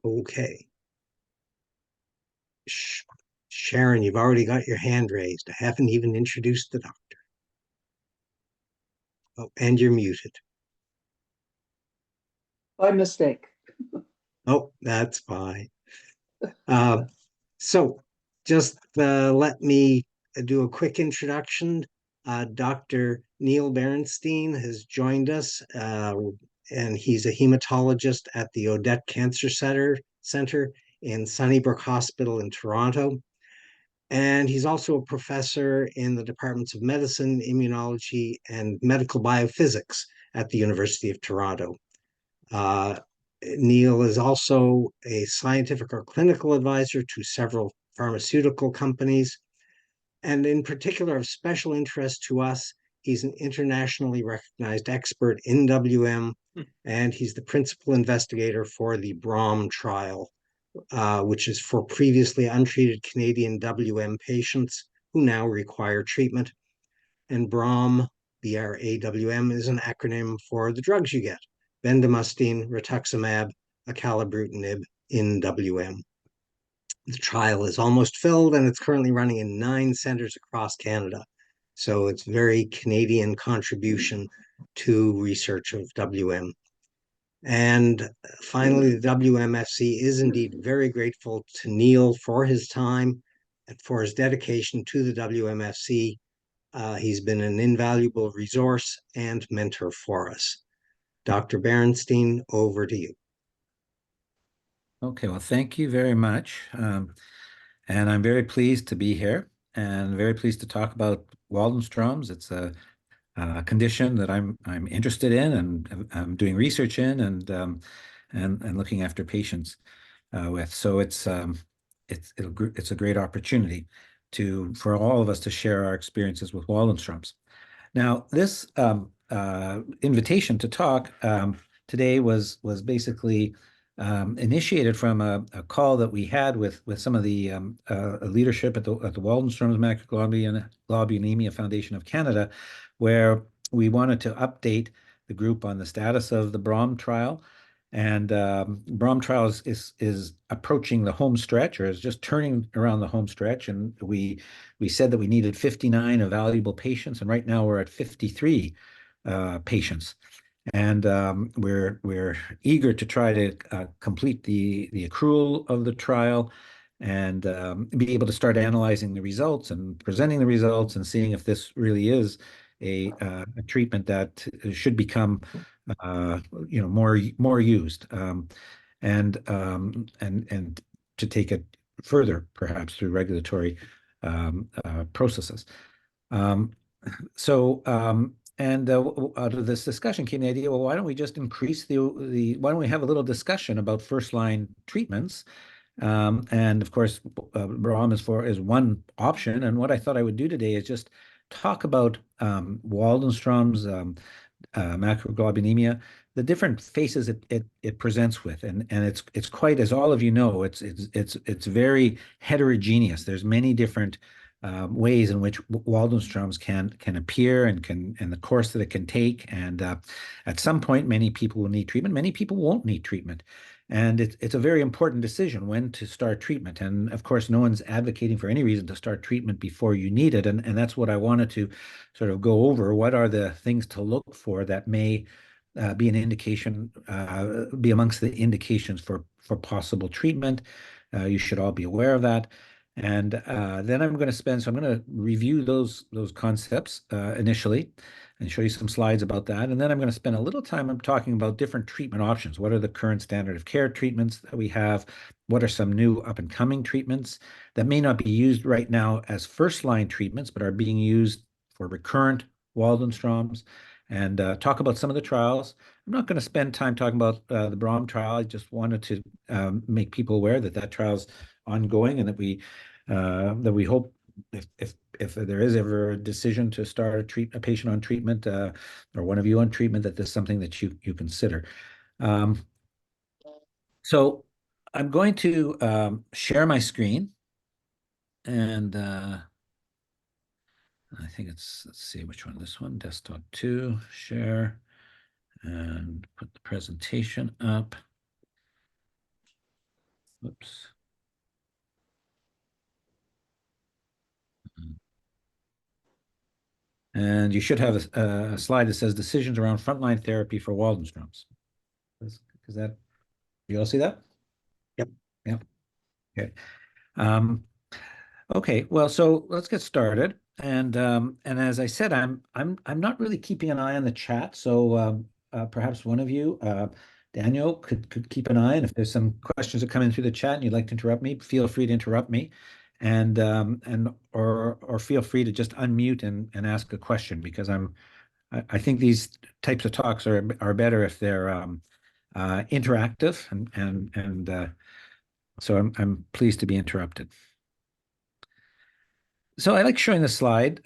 Okay. Sharon, you've already got your hand raised. I haven't even introduced the doctor. Oh, and you're muted. By mistake. Oh, that's fine. Uh, so just let me do a quick introduction. Dr. Neil Berinstein has joined us, and he's a hematologist at the Odette Cancer Center in Sunnybrook Hospital in Toronto. And he's also a professor in the departments of medicine, immunology, and medical biophysics at the University of Toronto. Uh, Neil is also a scientific or clinical advisor to several pharmaceutical companies. And in particular, of special interest to us, he's an internationally recognized expert in WM, and he's the principal investigator for the BROM trial, which is for previously untreated Canadian WM patients who now require treatment. And BROM, BRAWM, is an acronym for the drugs you get: bendamustine, rituximab, acalabrutinib in WM. The trial is almost filled and it's currently running in 9 centers across Canada. So it's very Canadian contribution to research of WM. And finally, the WMFC is indeed very grateful to Neil for his time and for his dedication to the WMFC. He's been an invaluable resource and mentor for us. Dr. Berinstein, over to you. Okay, well, thank you very much. And I'm very pleased to be here and very pleased to talk about Waldenstrom's. It's a condition that I'm interested in and I'm doing research in and looking after patients with. So it's a great opportunity for all of us to share our experiences with Waldenstrom's. Now, this invitation to talk today was basically initiated from a call that we had with some of the leadership at the Waldenstrom's Macroglobulinemia Foundation of Canada, where we wanted to update the group on the status of the BROM trial. And BROM trial is approaching the home stretch, or is just turning around the home stretch. And we said that we needed 59 evaluable patients, and right now we're at 53 patients. And we're eager to try to complete the accrual of the trial and be able to start analyzing the results and presenting the results and seeing if this really is a treatment that should become more used and to take it further perhaps through regulatory processes. And out of this discussion came the idea, well, why don't we just increase why don't we have a little discussion about first-line treatments? And of course, BROM is one option. And what I thought I would do today is just talk about Waldenstrom's macroglobulinemia, the different faces it presents with, and it's quite, as all of you know, it's very heterogeneous. There's many different ways in which Waldenstrom's can appear and the course that it can take. And at some point, many people will need treatment. Many people won't need treatment. And it's a very important decision when to start treatment. And of course, no one's advocating for any reason to start treatment before you need it. And that's what I wanted to sort of go over. What are the things to look for that may be an indication, be amongst the indications for possible treatment? You should all be aware of that. And then I'm going to review those concepts initially and show you some slides about that. And then I'm going to spend a little time talking about different treatment options. What are the current standard of care treatments that we have? What are some new up and coming treatments that may not be used right now as first line treatments, but are being used for recurrent Waldenstrom's? And talk about some of the trials. I'm not going to spend time talking about the BROM trial. I just wanted to make people aware that trial is ongoing and that we hope if there is ever a decision to start a patient on treatment or one of you on treatment, that there's something that you consider. So I'm going to share my screen, and I think let's see which one. This one, desktop 2, share, and put the presentation up. Oops. And you should have a slide that says decisions around frontline therapy for Waldenstrom's. Is that, you all see that? Yep. Yeah. Okay. Um, okay. Well, so let's get started. And as I said, I'm not really keeping an eye on the chat. So perhaps one of you, Daniel, could keep an eye. And if there's some questions that come in through the chat and you'd like to interrupt me, feel free to interrupt me, and or feel free to just unmute and ask a question, because I think these types of talks are better if they're interactive, and so I'm pleased to be interrupted. So I like showing the slide.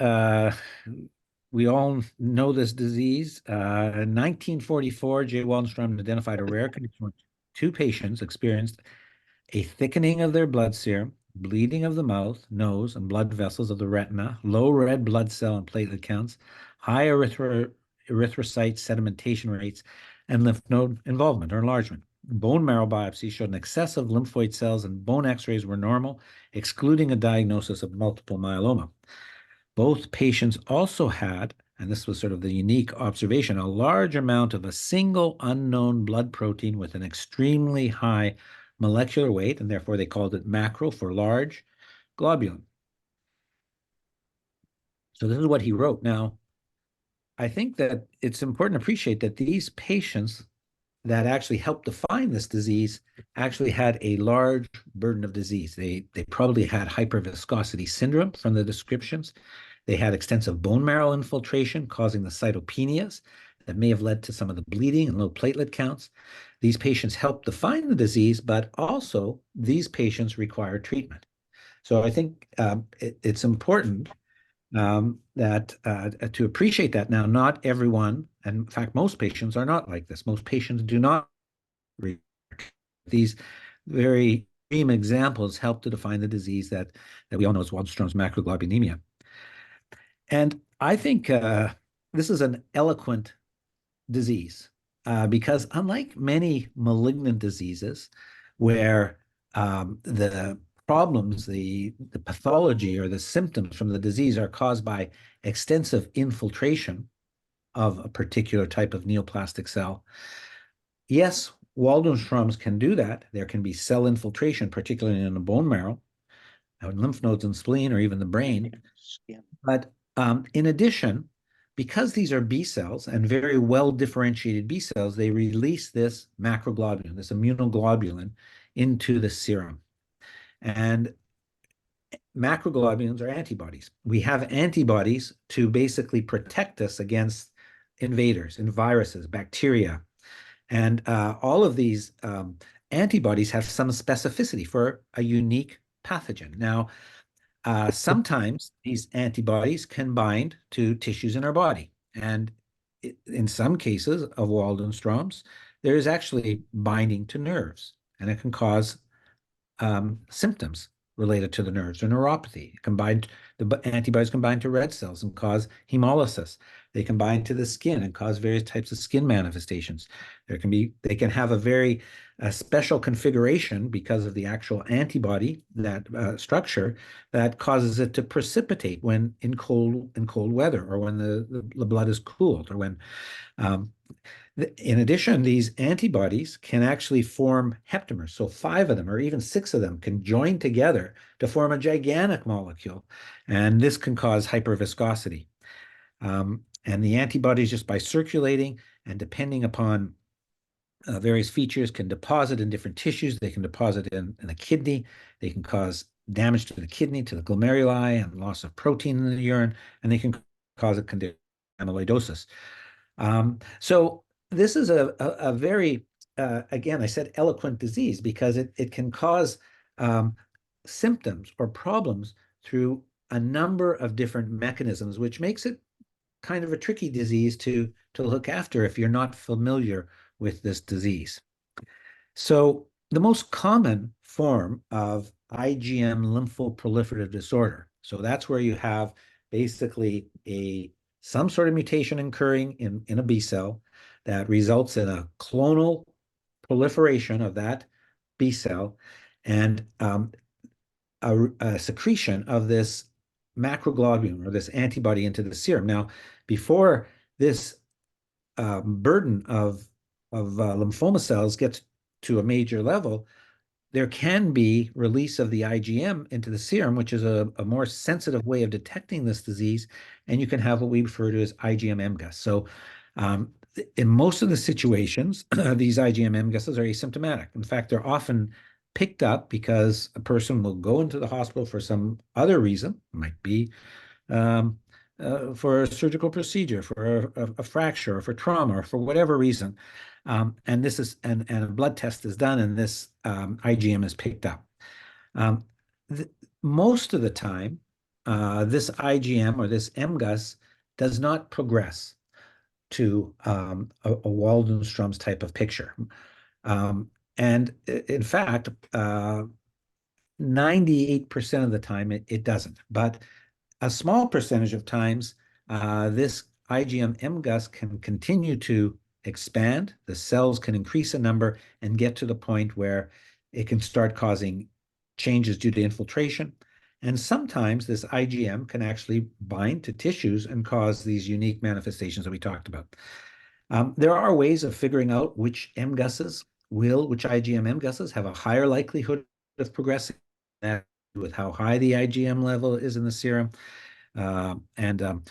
We all know this disease. In 1944, J. Waldenstrom identified a rare condition where two patients experienced a thickening of their blood serum, bleeding of the mouth, nose, and blood vessels of the retina, low red blood cell and platelet counts, high erythrocyte sedimentation rates, and lymph node involvement or enlargement. Bone marrow biopsies showed an excess of lymphoid cells, and bone x-rays were normal, excluding a diagnosis of multiple myeloma. Both patients also had, and this was sort of the unique observation, a large amount of a single unknown blood protein with an extremely high molecular weight, and therefore they called it macro for large globulin. So this is what he wrote. Now, I think that it's important to appreciate that these patients that actually helped define this disease actually had a large burden of disease. They probably had hyperviscosity syndrome from the descriptions. They had extensive bone marrow infiltration causing the cytopenias that may have led to some of the bleeding and low platelet counts. These patients helped define the disease, but also these patients require treatment. So I think it's important that to appreciate that. Now, not everyone, and in fact, most patients are not like this. Most patients do not. These very extreme examples help to define the disease that we all know as Waldenstrom's macroglobulinemia. And I think this is an eloquent disease because unlike many malignant diseases where the problems, the pathology or the symptoms from the disease are caused by extensive infiltration of a particular type of neoplastic cell. Yes, Waldenstrom's can do that. There can be cell infiltration, particularly in the bone marrow, lymph nodes and spleen, or even the brain. But in addition, because these are B cells and very well differentiated B cells, they release this macroglobulin, this immunoglobulin, into the serum. And macroglobulins are antibodies. We have antibodies to basically protect us against invaders and viruses, bacteria. And all of these antibodies have some specificity for a unique pathogen. Now, sometimes these antibodies can bind to tissues in our body. And in some cases of Waldenstrom's, there is actually binding to nerves, and it can cause symptoms related to the nerves or neuropathy. The antibodies can bind to red cells and cause hemolysis. They can bind to the skin and cause various types of skin manifestations. They can have a very special configuration because of the actual antibody that structure that causes it to precipitate when in cold weather, or when the blood is cooled, or when in addition, these antibodies can actually form heptamers. So 5 of them, or even 6 of them, can join together to form a gigantic molecule. And this can cause hyperviscosity. And the antibodies, just by circulating and depending upon various features, can deposit in different tissues. They can deposit in the kidney. They can cause damage to the kidney, to the glomeruli, and loss of protein in the urine. And they can cause a condition, amyloidosis. So this is a very, again, I said eloquent disease because it can cause symptoms or problems through a number of different mechanisms, which makes it kind of a tricky disease to look after if you're not familiar with this disease. So the most common form of IgM lymphoproliferative disorder, so that's where you have basically some sort of mutation occurring in a B cell that results in a clonal proliferation of that B cell. and a secretion of this macroglobulin or this antibody into the serum. Now, before this burden of lymphoma cells gets to a major level, there can be release of the IgM into the serum, which is a more sensitive way of detecting this disease, and you can have what we refer to as IgM-MGUS. So in most of the situations, these IgM-MGUSs are asymptomatic. In fact, they're often picked up because a person will go into the hospital for some other reason. It might be um, for a surgical procedure, for a fracture, or for trauma, or for whatever reason. And a blood test is done, and this IgM is picked up. Um, Most of the time, this IgM or this MGUS does not progress to a Waldenstrom's type of picture. And in fact, 98% of the time it doesn't. But a small percentage of times, this IgM MGUS can continue to expand. The cells can increase in number and get to the point where it can start causing changes due to infiltration. And sometimes this IgM can actually bind to tissues and cause these unique manifestations that we talked about. There are ways of figuring out which IgM MGUSs have a higher likelihood of progressing, with how high the IgM level is in the serum. And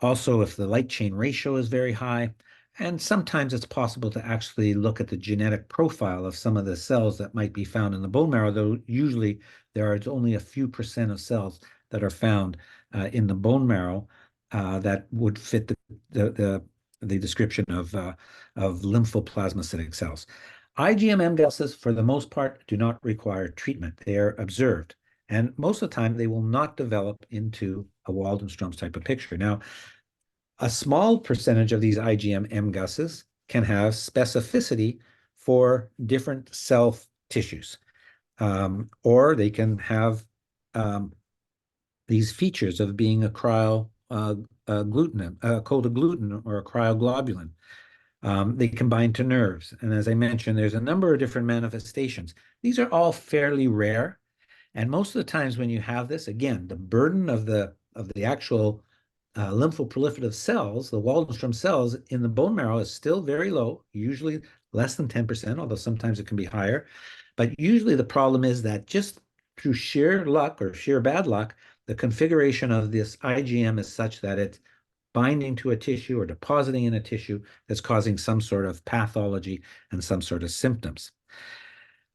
also if the light chain ratio is very high. And sometimes it's possible to actually look at the genetic profile of some of the cells that might be found in the bone marrow, though usually there are only a few percent of cells that are found in the bone marrow that would fit the description of lymphoplasmacytic cells. IgM-MGUSs, for the most part, do not require treatment. They are observed. And most of the time, they will not develop into a Waldenstrom's type of picture. Now, a small percentage of these IgM-MGUSs can have specificity for different cell tissues, or they can have these features of being a cold agglutinin, or a cryoglobulin. They can bind to nerves. And as I mentioned, there's a number of different manifestations. These are all fairly rare. And most of the times when you have this, again, the burden of the actual lymphoproliferative cells, the Waldenstrom cells in the bone marrow, is still very low, usually less than 10%, although sometimes it can be higher. But usually the problem is that just through sheer luck or sheer bad luck, the configuration of this IgM is such that it's binding to a tissue or depositing in a tissue that's causing some sort of pathology and some sort of symptoms.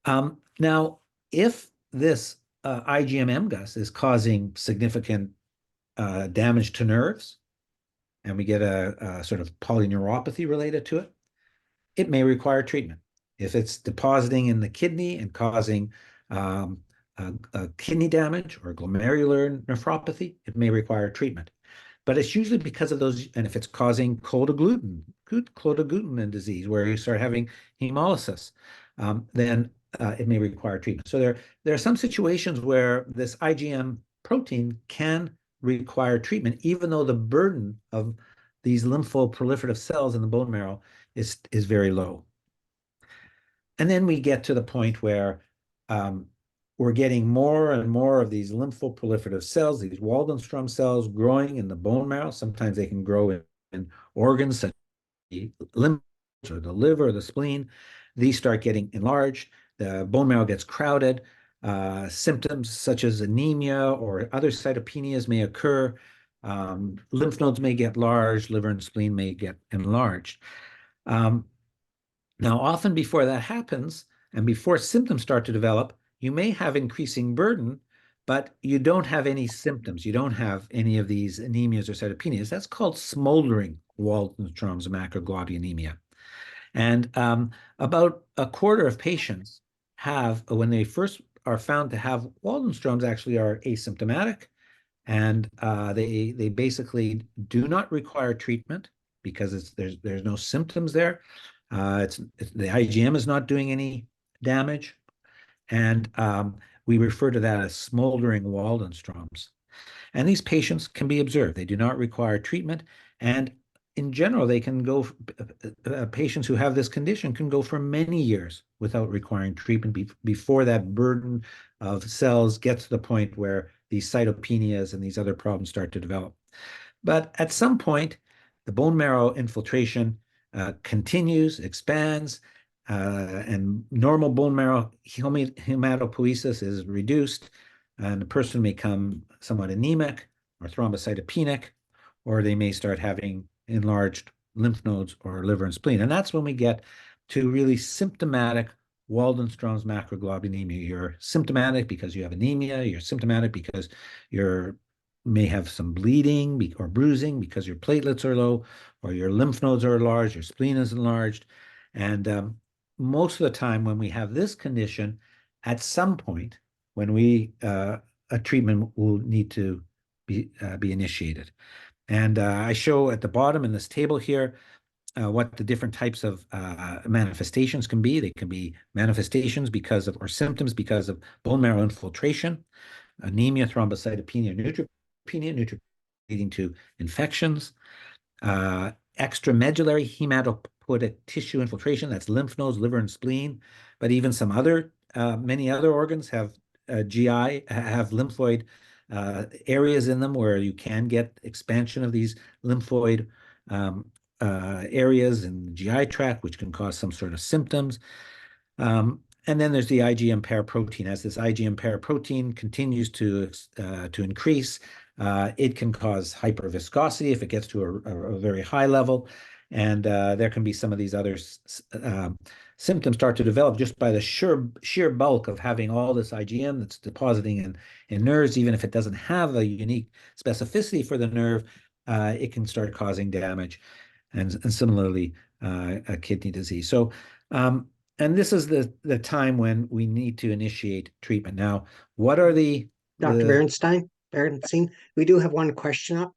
Now, if this IgM-MGUS is causing significant damage to nerves, and we get a sort of polyneuropathy related to it, it may require treatment. If it's depositing in the kidney and causing kidney damage or glomerular nephropathy, it may require treatment. But it's usually because of those, and if it's causing cold agglutinin disease, where you start having hemolysis, then it may require treatment. So there are some situations where this IgM protein can require treatment, even though the burden of these lymphoproliferative cells in the bone marrow is very low. And then we get to the point where we're getting more and more of these lymphoproliferative cells, these Waldenstrom cells growing in the bone marrow. Sometimes they can grow in organs such as the lymph or the liver or the spleen. These start getting enlarged. The bone marrow gets crowded. Symptoms such as anemia or other cytopenias may occur. Lymph nodes may get large. Liver and spleen may get enlarged. Now, often before that happens, and before symptoms start to develop, you may have increasing burden, but you don't have any symptoms. You don't have any of these anemias or cytopenias. That's called smoldering Waldenstrom's macroglobulinemia. And about a quarter of patients have, when they first are found to have Waldenstrom's, actually are asymptomatic, and they basically do not require treatment because there's no symptoms there. The IgM is not doing any damage, and we refer to that as smoldering Waldenstrom's. And these patients can be observed. They do not require treatment, and in general, they can go, patients who have this condition can go for many years without requiring treatment before that burden of cells gets to the point where these cytopenias and these other problems start to develop. But at some point, the bone marrow infiltration continues, expands, and normal bone marrow hematopoiesis is reduced, and the person may become somewhat anemic or thrombocytopenic, or they may start having enlarged lymph nodes or liver and spleen. And that's when we get to really symptomatic Waldenstrom's macroglobulinemia. You're symptomatic because you have anemia. You're symptomatic because you may have some bleeding or bruising because your platelets are low, or your lymph nodes are enlarged, your spleen is enlarged. And most of the time when we have this condition, at some point, when a treatment will need to be initiated. And I show at the bottom in this table here what the different types of manifestations can be. They can be manifestations because of, or symptoms because of bone marrow infiltration, anemia, thrombocytopenia, neutropenia leading to infections, extramedullary hematopoietic tissue infiltration, that's lymph nodes, liver, and spleen, but even some other, many other organs have GI, have lymphoid areas in them where you can get expansion of these lymphoid areas in the GI tract, which can cause some sort of symptoms. And then there's the IgM paraprotein. As this IgM paraprotein continues to increase, it can cause hyperviscosity if it gets to a very high level. And there can be some of these other symptoms start to develop just by the sheer bulk of having all this IgM that's depositing in nerves. Even if it doesn't have a unique specificity for the nerve, it can start causing damage, and similarly, a kidney disease. So, and this is the time when we need to initiate treatment. Now, what are Dr. Berinstein, we do have one question up.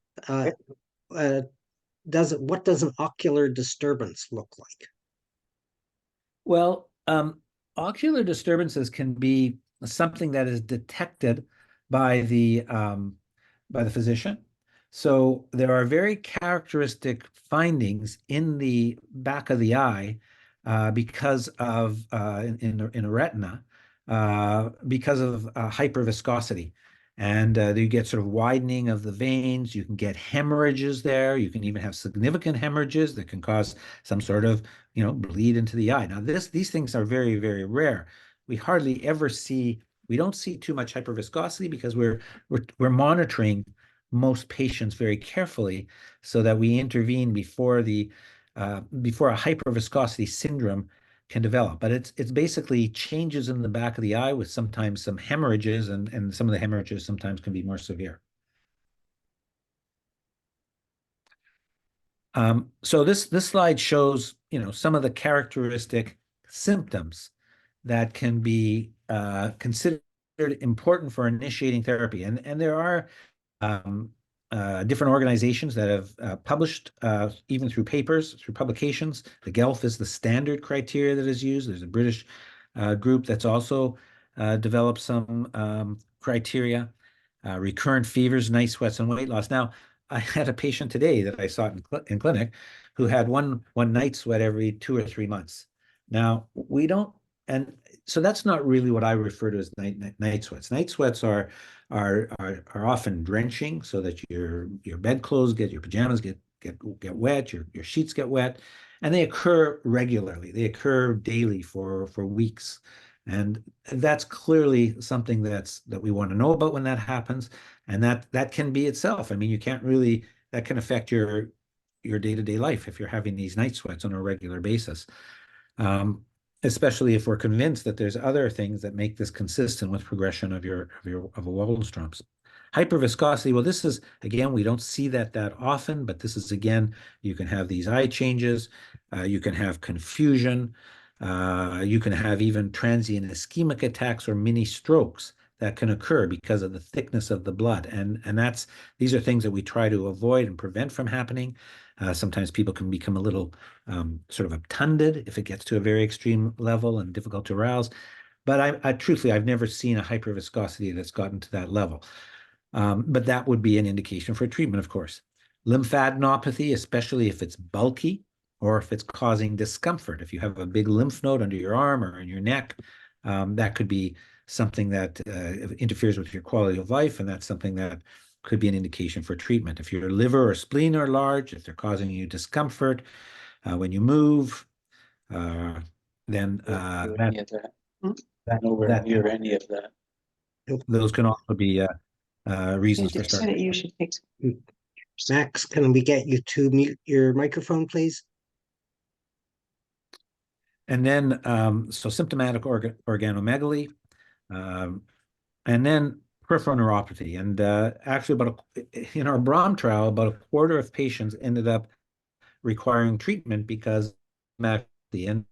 What does an ocular disturbance look like? Well, ocular disturbances can be something that is detected by the physician. So there are very characteristic findings in the back of the eye because of in a retina because of hyperviscosity. And you get sort of widening of the veins. You can get hemorrhages there. You can even have significant hemorrhages that can cause some sort of, bleed into the eye. Now, these things are very, very rare. We hardly ever see, we don't see too much hyperviscosity because we're monitoring most patients very carefully so that we intervene before before a hyperviscosity syndrome can develop. But it's basically changes in the back of the eye with sometimes some hemorrhages, and some of the hemorrhages sometimes can be more severe. So this slide shows, some of the characteristic symptoms that can be considered important for initiating therapy. And there are different organizations that have published, even through papers, through publications. The GELF is the standard criteria that is used. There's a British group that's also developed some criteria. Recurrent fevers, night sweats, and weight loss. Now, I had a patient today that I saw in clinic who had one night sweat every 2 or 3 months. Now, we don't, and so that's not really what I refer to as night sweats. Night sweats are often drenching, so that your bedclothes your pajamas get wet, your sheets get wet, and they occur regularly. They occur daily for weeks. And that's clearly something that we want to know about when that happens. And that can be itself. I mean, you can't really, that can affect your day-to-day life if you're having these night sweats on a regular basis. Especially if we're convinced that there's other things that make this consistent with progression of a Waldenstrom's. Hyperviscosity, well, this is, again, we don't see that often, but this is, again, you can have these eye changes, you can have confusion, you can have even transient ischemic attacks or mini strokes that can occur because of the thickness of the blood. And these are things that we try to avoid and prevent from happening. Sometimes people can become a little sort of obtunded if it gets to a very extreme level and difficult to arouse. But truthfully, I've never seen a hyperviscosity that's gotten to that level. But that would be an indication for treatment, of course. Lymphadenopathy, especially if it's bulky or if it's causing discomfort. If you have a big lymph node under your arm or in your neck, that could be something that interferes with your quality of life, and that's something that could be an indication for treatment. If your liver or spleen are large, if they're causing you discomfort when you move, then Any of that. Nowhere that near any of that. those can also be reasons for They said starting. it usually takes. Max, can we get you to mute your microphone, please? And then, so symptomatic organomegaly, and then peripheral neuropathy. And actually, in our Brahm trial, about a quarter of patients ended up requiring treatment because of the and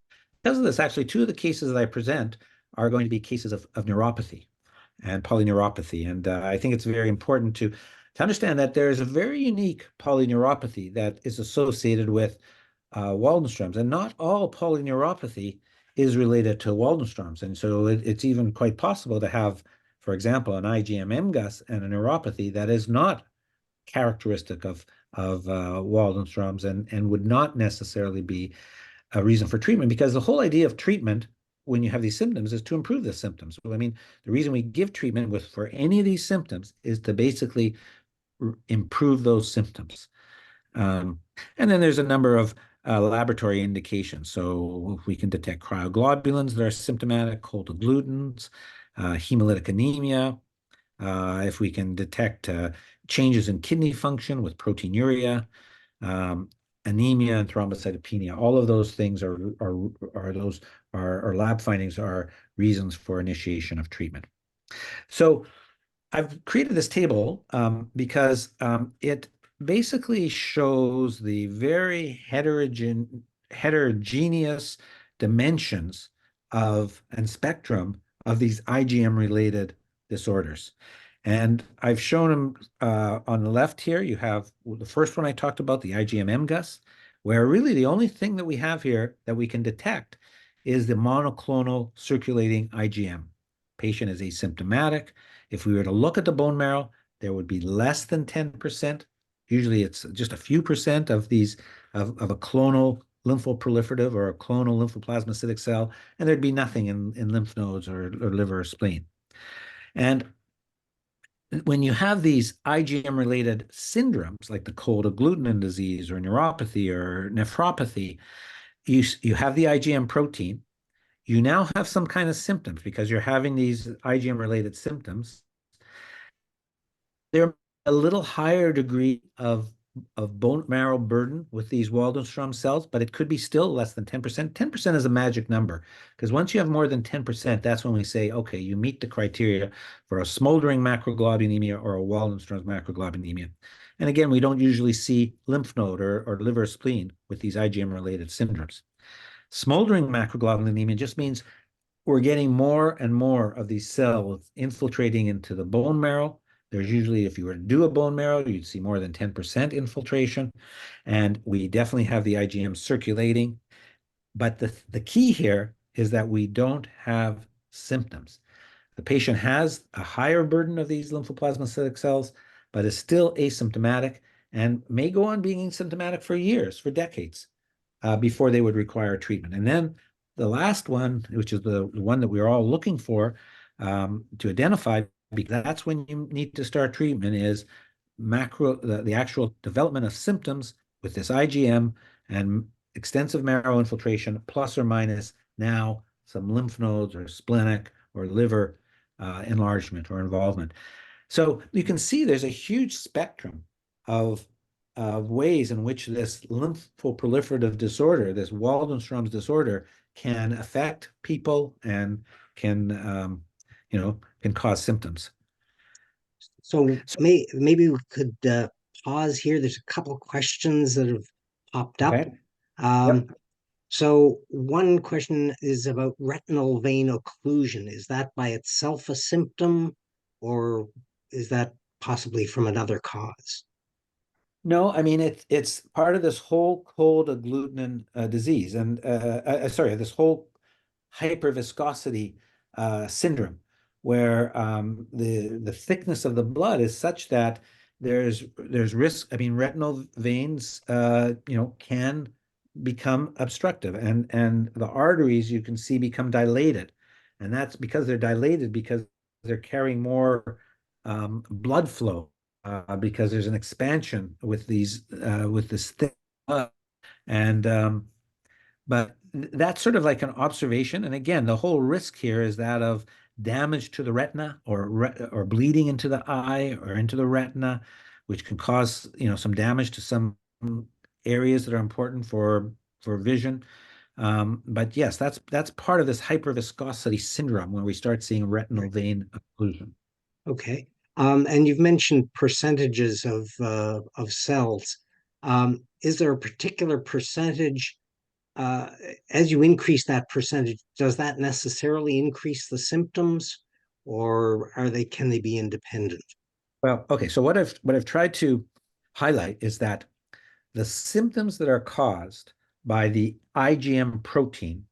because of this, actually, two of the cases that I present are going to be cases of neuropathy and polyneuropathy. And I think it's very important to understand that there is a very unique polyneuropathy that is associated with Waldenstrom's, and not all polyneuropathy is related to Waldenstrom's. And so it's even quite possible to have, for example, an IgM-MGUS and a neuropathy that is not characteristic of Waldenstrom's and would not necessarily be a reason for treatment, because the whole idea of treatment when you have these symptoms is to improve the symptoms. So, I mean, the reason we give treatment for any of these symptoms is to basically improve those symptoms. And then there's a number of laboratory indications. So if we can detect cryoglobulins that are symptomatic, cold agglutins, hemolytic anemia, if we can detect changes in kidney function with proteinuria, anemia and thrombocytopenia, all of those things are lab findings are reasons for initiation of treatment. So I've created this table because it basically shows the very heterogeneous dimensions of and spectrum of these IgM-related disorders. And I've shown them on the left here. You have the first one I talked about, the IgM-MGUS, where really the only thing that we have here that we can detect is the monoclonal circulating IgM. Patient is asymptomatic. If we were to look at the bone marrow, there would be less than 10%. Usually it's just a few percent of these of a clonal lymphoproliferative or a clonal lymphoplasmacytic cell, and there'd be nothing in lymph nodes or liver or spleen. And when you have these IgM-related syndromes, like the cold agglutinin disease or neuropathy or nephropathy, you have the IgM protein. You now have some kind of symptoms because you're having these IgM-related symptoms. They're a little higher degree of bone marrow burden with these Waldenstrom cells, but it could be still less than 10%. 10% is a magic number, because once you have more than 10%, that's when we say, okay, you meet the criteria for a smoldering macroglobulinemia or a Waldenstrom's macroglobulinemia. And again, we don't usually see lymph node or liver spleen with these IgM-related syndromes. Smoldering macroglobulinemia just means we're getting more and more of these cells infiltrating into the bone marrow. There's usually, if you were to do a bone marrow, you'd see more than 10% infiltration. And we definitely have the IgM circulating. But the key here is that we don't have symptoms. The patient has a higher burden of these lymphoplasmacytic cells, but is still asymptomatic and may go on being asymptomatic for years, for decades, before they would require treatment. And then the last one, which is the one that we're all looking for to identify, because that's when you need to start treatment, is the actual development of symptoms with this IgM and extensive marrow infiltration, plus or minus now some lymph nodes or splenic or liver enlargement or involvement. So you can see there's a huge spectrum of ways in which this lymphoproliferative disorder, this Waldenstrom's disorder, can affect people and can cause symptoms. So maybe we could pause here. There's a couple of questions that have popped up. Okay. Yep. So one question is about retinal vein occlusion. Is that by itself a symptom, or is that possibly from another cause? No, I mean it's part of this whole cold agglutinin disease, and sorry, this whole hyperviscosity syndrome, where the thickness of the blood is such that there's risk. I mean, retinal veins, can become obstructive, and the arteries you can see become dilated, and that's because they're dilated because they're carrying more blood flow, because there's an expansion with this thick blood, and but that's sort of like an observation. And again, the whole risk here is that of damage to the retina, or bleeding into the eye or into the retina, which can cause, some damage to some areas that are important for vision. But yes, that's part of this hyperviscosity syndrome where we start seeing retinal vein occlusion. Okay. And you've mentioned percentages of cells. Is there a particular percentage, as you increase that percentage, does that necessarily increase the symptoms, or can they be independent? Well, okay, so what I've tried to highlight is that the symptoms that are caused by the IgM protein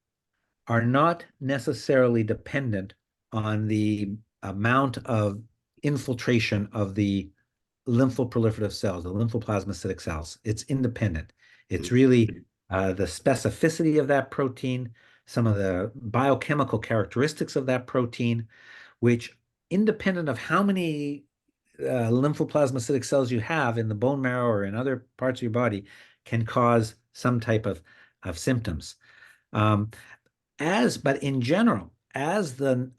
are not necessarily dependent on the amount of infiltration of the lymphoproliferative cells, the lymphoplasmacytic cells. It's independent. It's really the specificity of that protein, some of the biochemical characteristics of that protein, which, independent of how many lymphoplasmacytic cells you have in the bone marrow or in other parts of your body, can cause some type of symptoms. But in general, as the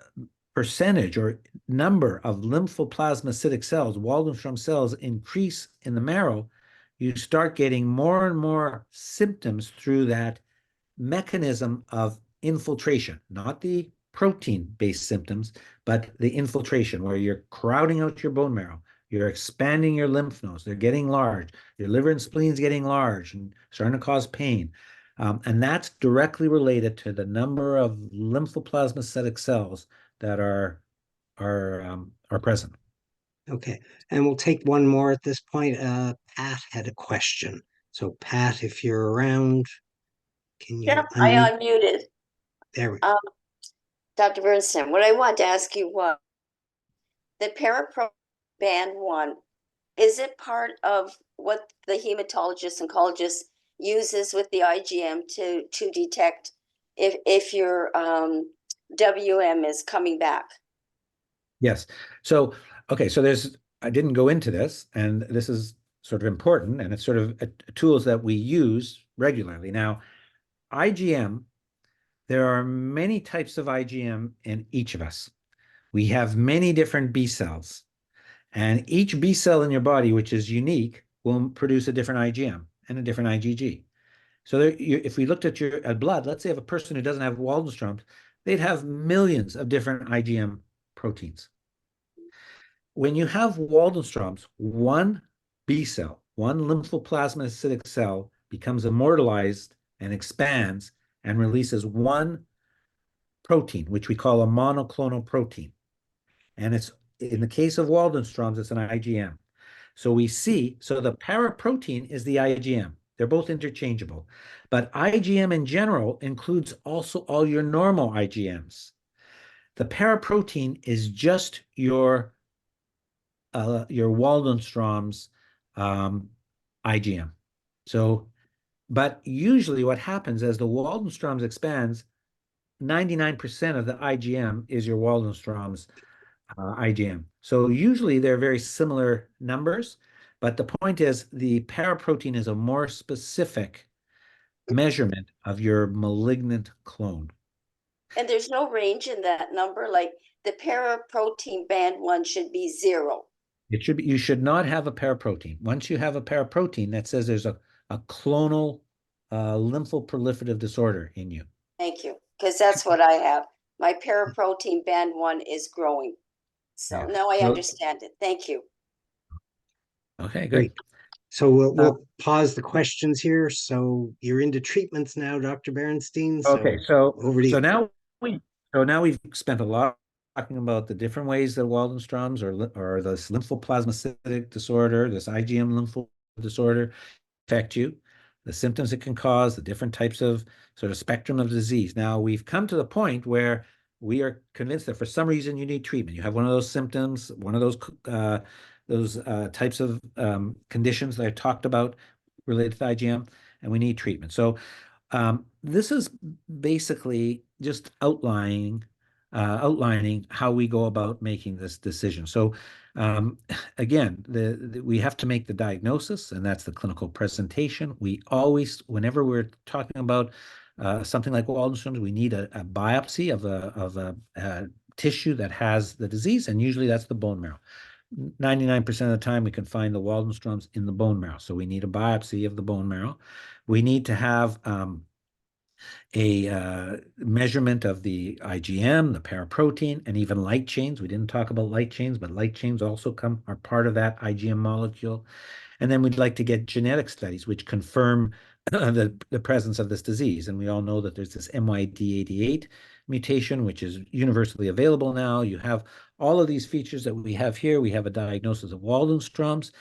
percentage or number of lymphoplasmacytic cells, Waldenstrom cells, increase in the marrow, you start getting more and more symptoms through that mechanism of infiltration, not the protein-based symptoms, but the infiltration, where you're crowding out your bone marrow, you're expanding your lymph nodes, they're getting large, your liver and spleen's getting large and starting to cause pain. And that's directly related to the number of lymphoplasmacytic cells that are present. Okay. And we'll take one more at this point. Pat had a question. So Pat, if you're around, can you Yep, I unmute? unmuted. There we go. Dr. Bernstein, what I wanted to ask you was the parapro band 1, is it part of what the hematologist oncologist uses with the IgM to detect if your WM is coming back? Yes. So, okay, so I didn't go into this, and this is sort of important, and it's sort of tools that we use regularly. Now, IgM, there are many types of IgM in each of us. We have many different B cells, and each B cell in your body, which is unique, will produce a different IgM and a different IgG. So if we looked at your blood, let's say of a person who doesn't have Waldenstrom's, they'd have millions of different IgM proteins. When you have Waldenstrom's, one B cell, one lymphoplasmacytic cell, becomes immortalized and expands and releases one protein, which we call a monoclonal protein. And it's, in the case of Waldenstrom's, it's an IgM. So the paraprotein is the IgM. They're both interchangeable. But IgM in general includes also all your normal IgMs. The paraprotein is just your Waldenstrom's IgM. So, but usually what happens as the Waldenstrom's expands, 99% of the IgM is your Waldenstrom's IgM. So usually they're very similar numbers, but the point is the paraprotein is a more specific measurement of your malignant clone. And there's no range in that number, like the paraprotein band 1 should be 0. You should not have a paraprotein. Once you have a paraprotein, that says there's a clonal lymphoproliferative disorder in you. Thank you, because that's what I have. My paraprotein band 1 is growing. So Yeah. now I understand it. Thank you. Okay, good. Great. So we'll pause the questions here. So you're into treatments now, Dr. Berinstein. Okay, so over to you. now we've spent a lot talking about the different ways that Waldenstrom's or this lymphoplasmacytic disorder, this IgM lympho disorder affect you, the symptoms it can cause, the different types of sort of spectrum of disease. Now we've come to the point where we are convinced that for some reason you need treatment. You have one of those symptoms, one of those those types of conditions that I talked about related to IgM, and we need treatment. So this is basically just outlining how we go about making this decision. So again, we have to make the diagnosis, and that's the clinical presentation. We always, whenever we're talking about something like Waldenstrom's, we need a biopsy of a tissue that has the disease, and usually that's the bone marrow. 99% of the time, we can find the Waldenstrom's in the bone marrow. So we need a biopsy of the bone marrow. We need to have a measurement of the IgM, the paraprotein, and even light chains. We didn't talk about light chains, but light chains also are part of that IgM molecule. And then we'd like to get genetic studies which confirm the presence of this disease. And we all know that there's this MYD88 mutation, which is universally available now. You have all of these features that we have here. We have a diagnosis of Waldenstrom's.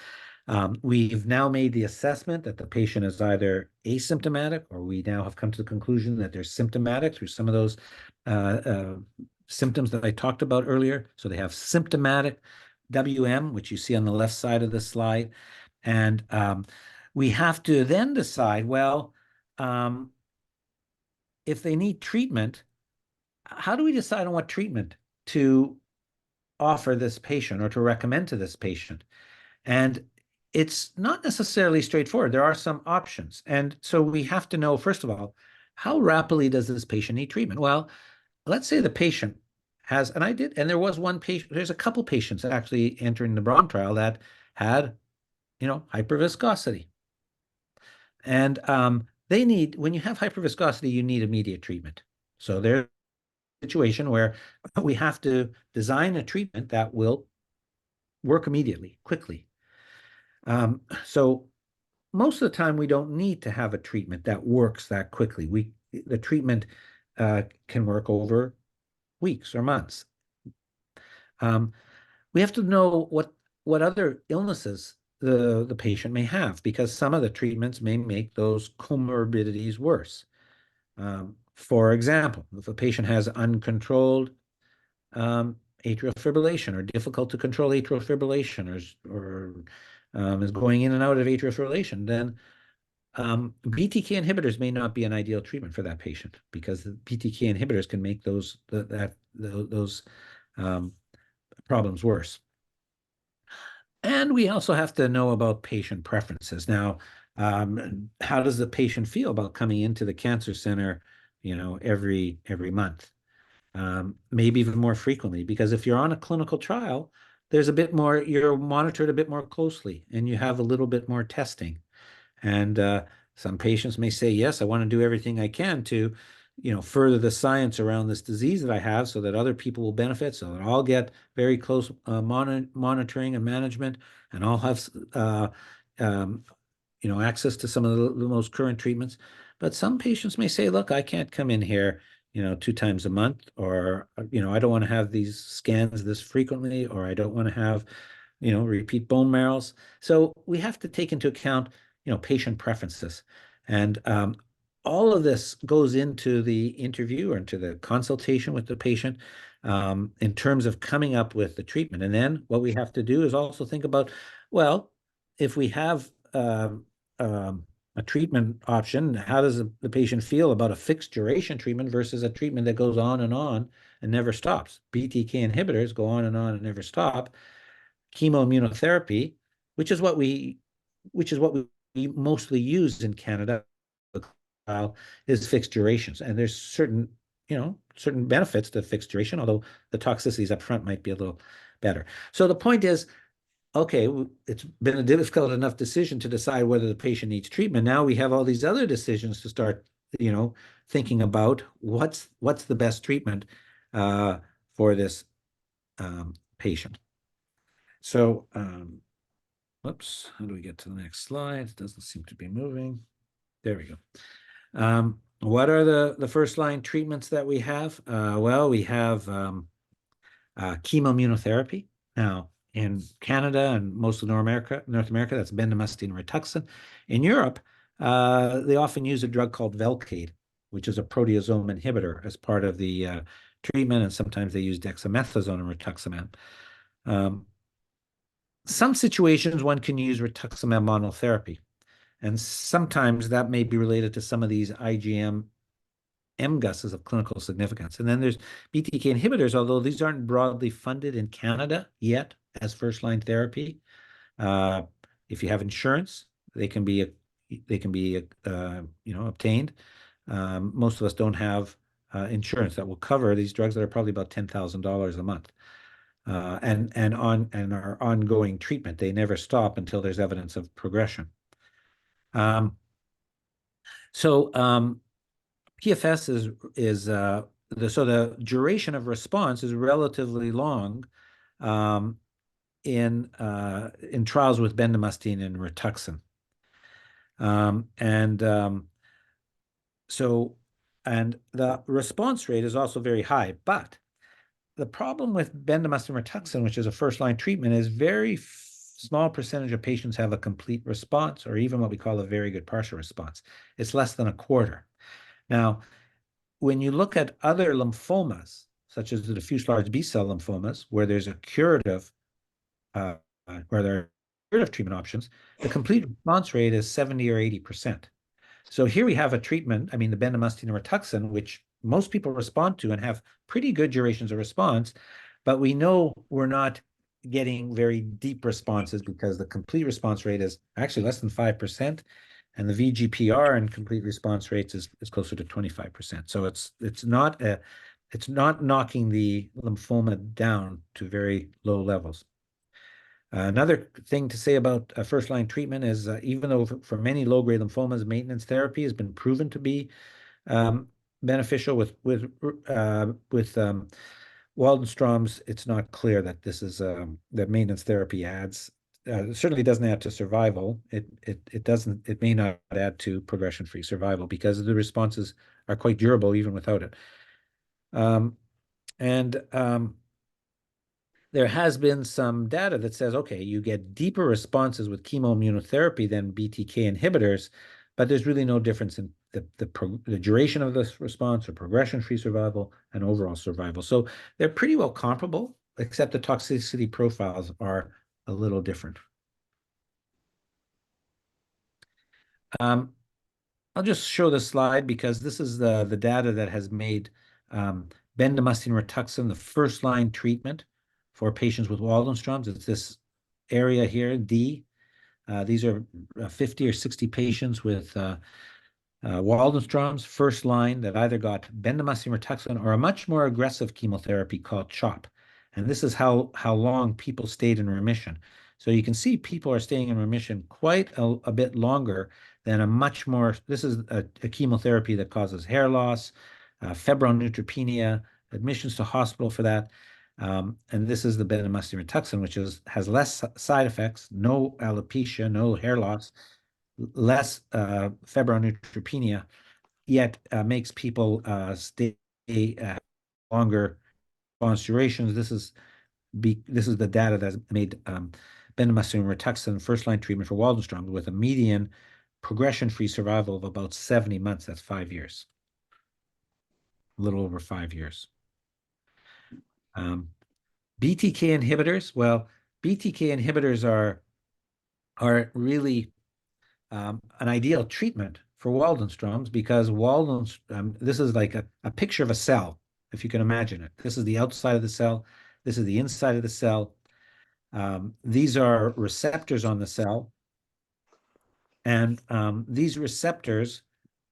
We've now made the assessment that the patient is either asymptomatic, or we now have come to the conclusion that they're symptomatic through some of those symptoms that I talked about earlier. So they have symptomatic WM, which you see on the left side of the slide. And we have to then decide, well, if they need treatment, how do we decide on what treatment to offer this patient or to recommend to this patient? And it's not necessarily straightforward. There are some options. And so we have to know, first of all, how rapidly does this patient need treatment? Well, let's say the patient has, and there was one patient, there's a couple patients actually entering the BROM trial that had, hyperviscosity. And they need, when you have hyperviscosity, you need immediate treatment. So there's a situation where we have to design a treatment that will work immediately, quickly. So most of the time, we don't need to have a treatment that works that quickly. The treatment can work over weeks or months. We have to know what other illnesses the patient may have, because some of the treatments may make those comorbidities worse. For example, if a patient has uncontrolled atrial fibrillation, or difficult to control atrial fibrillation, or is going in and out of atrial fibrillation, then BTK inhibitors may not be an ideal treatment for that patient, because the BTK inhibitors can make those problems worse. And we also have to know about patient preferences. Now, how does the patient feel about coming into the cancer center, every month? Maybe even more frequently, because if you're on a clinical trial, there's a bit more, you're monitored a bit more closely, and you have a little bit more testing. And some patients may say, yes, I want to do everything I can to, further the science around this disease that I have, so that other people will benefit, so that I'll get very close monitoring and management, and I'll have, access to some of the most current treatments. But some patients may say, look, I can't come in here 2 times a month, or, I don't want to have these scans this frequently, or I don't want to have, repeat bone marrows. So we have to take into account, patient preferences. And all of this goes into the interview, or into the consultation with the patient, in terms of coming up with the treatment. And then what we have to do is also think about, well, if we have a treatment option, how does the patient feel about a fixed duration treatment versus a treatment that goes on and never stops? BTK inhibitors go on and never stop. Chemoimmunotherapy, which is what we mostly use in Canada, is fixed durations. And there's certain benefits to fixed duration, although the toxicities up front might be a little better. So the point is, okay, it's been a difficult enough decision to decide whether the patient needs treatment. Now we have all these other decisions to start, thinking about what's the best treatment for this patient. So, whoops, how do we get to the next slide? It doesn't seem to be moving. There we go. What are the first line treatments that we have? Well, we have chemoimmunotherapy. Now, in Canada and most of North America, that's bendamustine Rituxan. In Europe, they often use a drug called Velcade, which is a proteasome inhibitor, as part of the treatment, and sometimes they use dexamethasone and rituximab. some situations one can use rituximab monotherapy, and sometimes that may be related to some of these IgM MGUSs of clinical significance. And then there's BTK inhibitors, although these aren't broadly funded in Canada yet as first-line therapy. If you have insurance, they can be obtained. Most of us don't have insurance that will cover these drugs that are probably about $10,000 a month. And are ongoing treatment. They never stop until there's evidence of progression. PFS is the duration of response is relatively long in trials with bendamustine and Rituxan. And the response rate is also very high. But the problem with bendamustine and Rituxan, which is a first-line treatment, is very small percentage of patients have a complete response, or even what we call a very good partial response. It's less than a quarter. Now, when you look at other lymphomas, such as the diffuse large B-cell lymphomas, where there's a curative, where there are curative treatment options, the complete response rate is 70 or 80%. So here we have a treatment, I mean, the bendamustine and Rituxan, which most people respond to and have pretty good durations of response, but we know we're not getting very deep responses because the complete response rate is actually less than 5%, and the VGPR and complete response rates is closer to 25%. So it's not knocking the lymphoma down to very low levels. Another thing to say about first-line treatment is even though for many low-grade lymphomas, maintenance therapy has been proven to be beneficial with Waldenstrom's, it's not clear that this is that maintenance therapy adds. It certainly doesn't add to survival. It may not add to progression-free survival because the responses are quite durable even without it. There has been some data that says, okay, you get deeper responses with chemoimmunotherapy than BTK inhibitors, but there's really no difference in the duration of this response or progression-free survival and overall survival. So they're pretty well comparable, except the toxicity profiles are a little different. I'll just show this slide because this is the data that has made bendamustine Rituxan the first-line treatment for patients with Waldenstrom's. It's this area here, D. These are 50 or 60 patients with Waldenstrom's first line that either got bendamustine Rituxan or a much more aggressive chemotherapy called CHOP. And this is how long people stayed in remission. So you can see people are staying in remission quite a bit longer than a much more, this is a chemotherapy that causes hair loss, febrile neutropenia, admissions to hospital for that. And this is the bendamustine Rituxan, which has less side effects, no alopecia, no hair loss, less febrile neutropenia, yet makes people stay longer response durations. This is the data that's made bendamustine Rituxan first-line treatment for Waldenstrom's with a median progression-free survival of about 70 months. That's 5 years, a little over 5 years. BTK inhibitors, well, BTK inhibitors are really an ideal treatment for Waldenstrom's because this is like a picture of a cell, if you can imagine it. This is the outside of the cell. This is the inside of the cell. These are receptors on the cell. And these receptors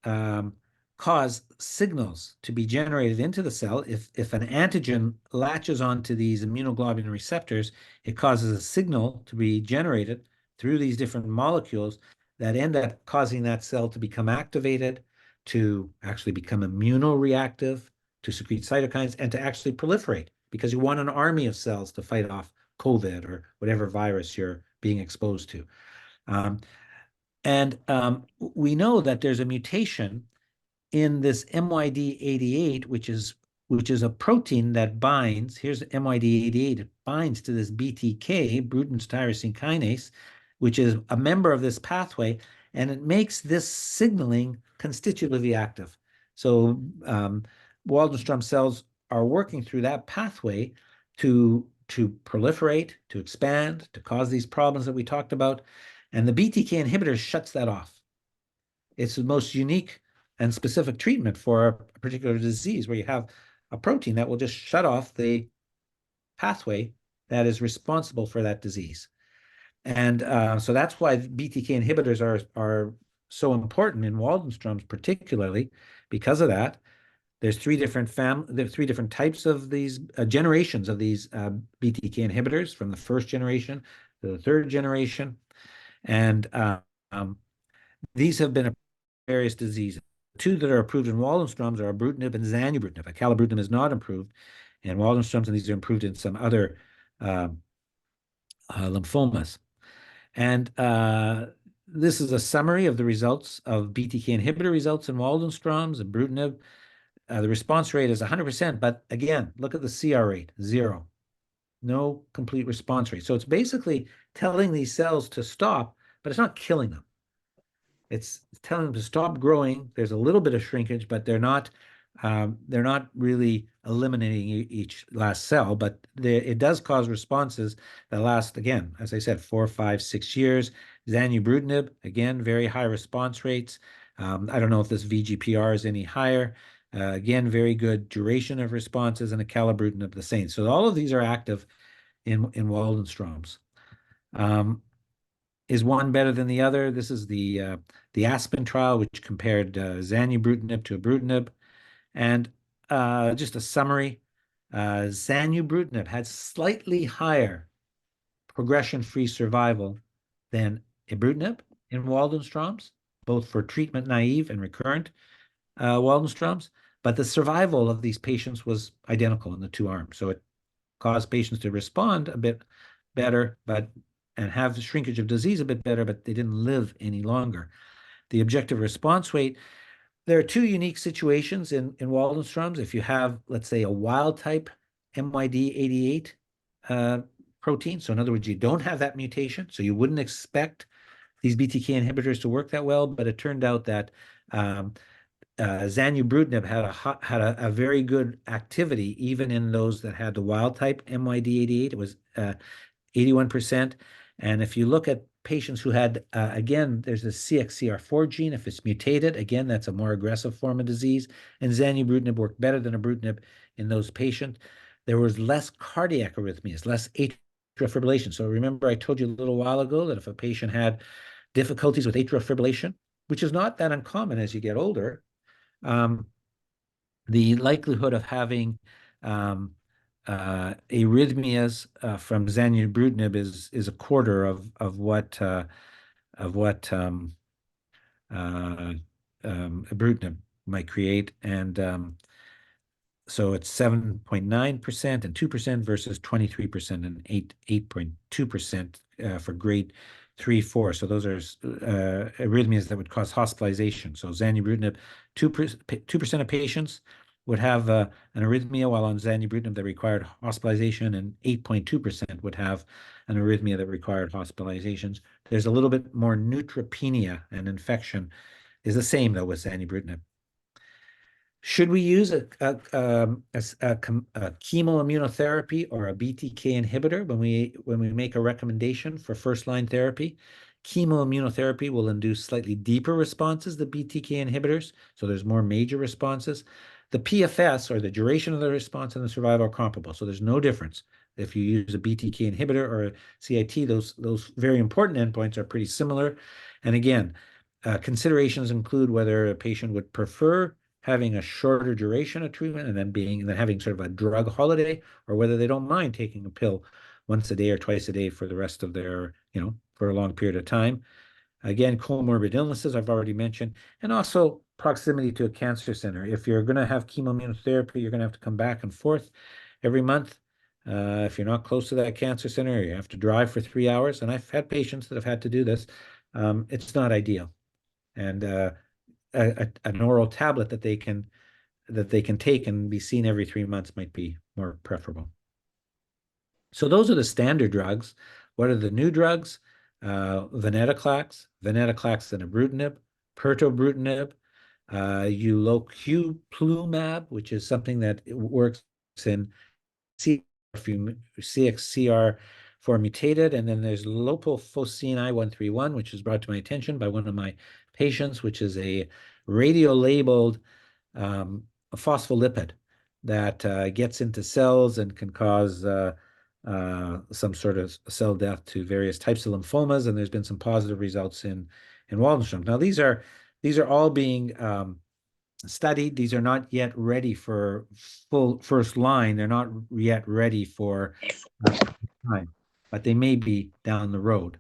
cause signals to be generated into the cell. If an antigen latches onto these immunoglobulin receptors, it causes a signal to be generated through these different molecules that end up causing that cell to become activated, to actually become immunoreactive, to secrete cytokines, and to actually proliferate, because you want an army of cells to fight off COVID or whatever virus you're being exposed to. We know that there's a mutation in this MYD88, which is a protein that binds. Here's MYD88. It binds to this BTK, Bruton's tyrosine kinase, which is a member of this pathway, and it makes this signaling constitutively active. So Waldenstrom cells are working through that pathway to to proliferate, to expand, to cause these problems that we talked about. And the BTK inhibitor shuts that off. It's the most unique and specific treatment for a particular disease where you have a protein that will just shut off the pathway that is responsible for that disease. And so that's why BTK inhibitors are so important in Waldenstrom's, particularly because of that. There's three different types of these generations of these BTK inhibitors, from the first generation to the third generation, and these have been various diseases. Two that are approved in Waldenstrom's are ibrutinib and zanubrutinib. Acalabrutinib is not approved in Waldenstrom's, and these are approved in some other lymphomas. And this is a summary of the results of BTK inhibitor results in Waldenstrom's. Ibrutinib, the response rate is 100%, but again, look at the CR rate, 0. No complete response rate. So it's basically telling these cells to stop, but it's not killing them. It's telling them to stop growing. There's a little bit of shrinkage, but they're not really eliminating each last cell, but it does cause responses that last, again, as I said, 4, 5, 6 years. Zanubrutinib, again, very high response rates. I don't know if this VGPR is any higher. Again, very good duration of responses, and acalabrutinib the same. So all of these are active in Waldenstrom's. Is one better than the other? This is the Aspen trial, which compared zanubrutinib to ibrutinib. And just a summary, zanubrutinib had slightly higher progression-free survival than ibrutinib in Waldenstrom's, both for treatment-naive and recurrent Waldenstrom's. But the survival of these patients was identical in the two arms. So it caused patients to respond a bit better, and have the shrinkage of disease a bit better, but they didn't live any longer. The objective response rate, there are two unique situations in Waldenstrom's. If you have, let's say, a wild type MYD88 protein, so in other words, you don't have that mutation, so you wouldn't expect these BTK inhibitors to work that well, but it turned out that zanubrutinib had a very good activity even in those that had the wild type MYD88. It was 81%. And if you look at patients who had, again, there's the CXCR4 gene. If it's mutated, again, that's a more aggressive form of disease. And zanubrutinib worked better than ibrutinib in those patients. There was less cardiac arrhythmias, less atrial fibrillation. So remember, I told you a little while ago that if a patient had difficulties with atrial fibrillation, which is not that uncommon as you get older, the likelihood of having arrhythmias from zanubrutinib is a quarter of what ibrutinib might create, and so it's 7.9% and 2% versus 23% and 8.2% for grade 3, 4. So those are arrhythmias that would cause hospitalization. So zanubrutinib, 2% of patients would have an arrhythmia while on zanubrutinib that required hospitalization, and 8.2% would have an arrhythmia that required hospitalizations. There's a little bit more neutropenia, and infection is the same, though, with zanubrutinib. Should we use a chemoimmunotherapy or a BTK inhibitor when we make a recommendation for first-line therapy? Chemoimmunotherapy will induce slightly deeper responses than BTK inhibitors, so there's more major responses. The PFS, or the duration of the response, and the survival are comparable, so there's no difference. If you use a BTK inhibitor or a CIT, those very important endpoints are pretty similar. And again, considerations include whether a patient would prefer having a shorter duration of treatment and then having sort of a drug holiday, or whether they don't mind taking a pill once a day or twice a day for the rest of their, for a long period of time. Again, comorbid illnesses I've already mentioned, and also proximity to a cancer center. If you're going to have chemoimmunotherapy, you're going to have to come back and forth every month. If you're not close to that cancer center, you have to drive for 3 hours. And I've had patients that have had to do this. It's not ideal. And an oral tablet that they can take and be seen every 3 months might be more preferable. So those are the standard drugs. What are the new drugs? Venetoclax and ibrutinib, pirtobrutinib, uloculumab, which is something that works in CXCR4 mutated, and then there's lopofuscin I-131, which was brought to my attention by one of my patients, which is a radio-labeled a phospholipid that gets into cells and can cause some sort of cell death to various types of lymphomas, and there's been some positive results in Waldenström. Now these are all being studied. These are not yet ready for full first line. They're not yet ready for time, but they may be down the road.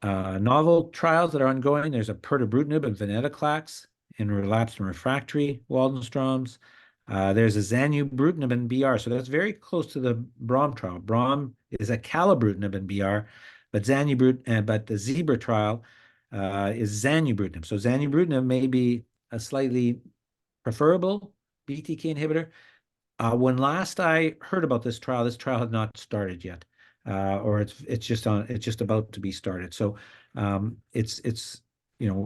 Novel trials that are ongoing. There's a pirtobrutinib and venetoclax in relapsed and refractory Waldenström's. There's a zanubrutinib in BR, so that's very close to the BROM trial. BROM is a acalabrutinib in BR, but the ZEBRA trial is zanubrutinib. So zanubrutinib may be a slightly preferable BTK inhibitor. When last I heard about this trial had not started yet, or it's just about to be started. So it's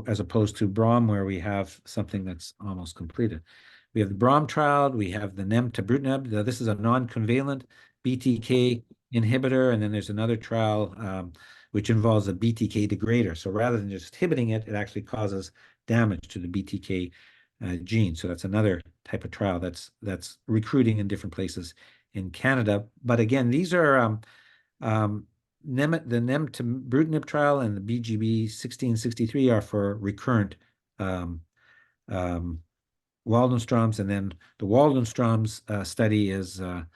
as opposed to BROM where we have something that's almost completed. We have the BROM trial. We have the nemtabrutinib. This is a non-covalent BTK inhibitor, and then there's another trial which involves a BTK degrader. So rather than just inhibiting it, it actually causes damage to the BTK gene. So that's another type of trial that's recruiting in different places in Canada. But again, these are the nemtabrutinib trial and the BGB 1663 are for recurrent Waldenström's, and then the Waldenström's study is the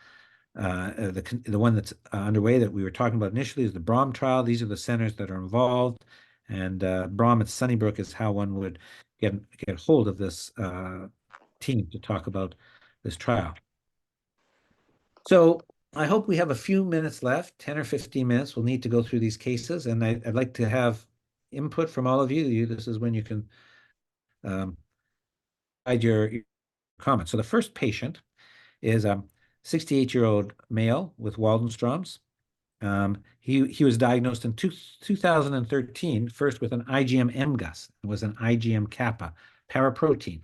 one that's underway that we were talking about initially is the BROM trial. These are the centers that are involved, and BROM at Sunnybrook is how one would get hold of this team to talk about this trial. So I hope we have a few minutes left, 10 or 15 minutes. We'll need to go through these cases, and I'd like to have input from all of you. This is when you can provide your comments. So the first patient is a 68-year-old male with Waldenström's. He was diagnosed in 2013, first with an IgM MGUS. It was an IgM kappa paraprotein.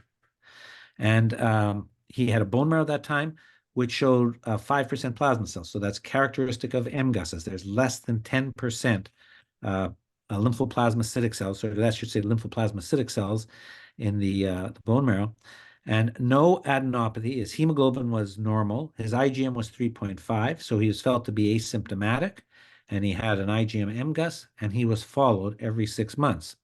And he had a bone marrow at that time, which showed 5% plasma cells. So that's characteristic of MGUSs. There's less than 10% lymphoplasmacytic cells, so that should say lymphoplasmacytic cells in the bone marrow. And no adenopathy. His hemoglobin was normal. His IgM was 3.5, so he was felt to be asymptomatic, and he had an IgM MGUS, and he was followed every 6 months.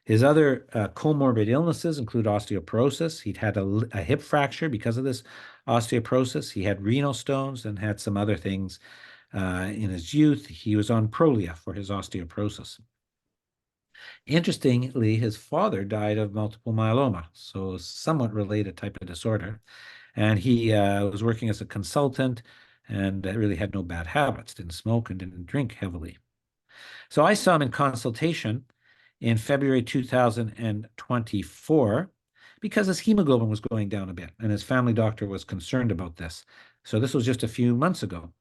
His other comorbid illnesses include osteoporosis. He'd had a hip fracture because of this osteoporosis. He had renal stones and had some other things in his youth. He was on Prolia for his osteoporosis. Interestingly, his father died of multiple myeloma, so somewhat related type of disorder. And he was working as a consultant and really had no bad habits, didn't smoke and didn't drink heavily. So I saw him in consultation in February 2024 because his hemoglobin was going down a bit, and his family doctor was concerned about this. So this was just a few months ago,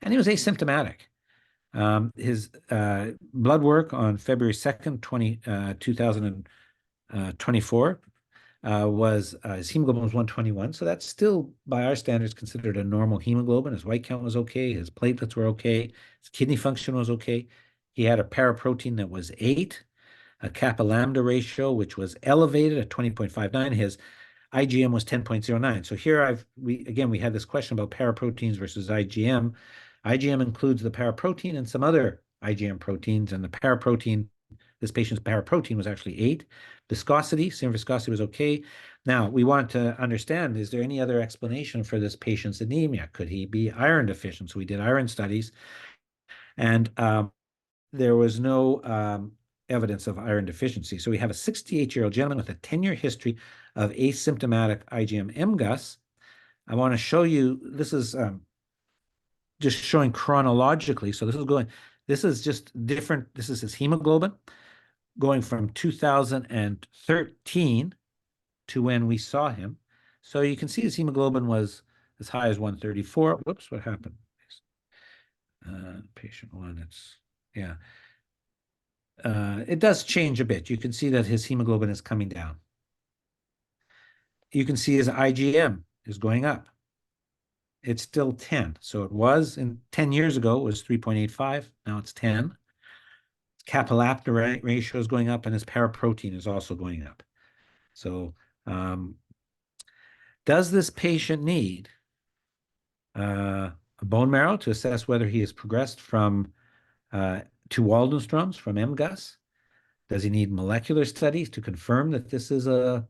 and he was asymptomatic. His blood work on February 2nd, 2024 was his hemoglobin was 121. So that's still, by our standards, considered a normal hemoglobin. His white count was okay. His platelets were okay. His kidney function was okay. He had a paraprotein that was 8, a kappa lambda ratio, which was elevated at 20.59. His IgM was 10.09. So here we had this question about paraproteins versus IgM. IgM includes the paraprotein and some other IgM proteins, and the paraprotein, this patient's paraprotein was actually 8. Viscosity, serum viscosity was okay. Now, we want to understand, is there any other explanation for this patient's anemia? Could he be iron deficient? So we did iron studies, and there was no evidence of iron deficiency. So we have a 68-year-old gentleman with a 10-year history of asymptomatic IgM MGUS. I want to show you, this is just showing chronologically. So this is just different. This is his hemoglobin going from 2013 to when we saw him. So you can see his hemoglobin was as high as 134. Whoops, what happened? Patient 1, it does change a bit. You can see that his hemoglobin is coming down. You can see his IgM is going up. it's still 10. So it was 10 years ago, it was 3.85. Now it's 10. Kappa-Lambda ratio is going up, and his paraprotein is also going up. So does this patient need a bone marrow to assess whether he has progressed from to Waldenstrom's from MGUS? Does he need molecular studies to confirm that this is a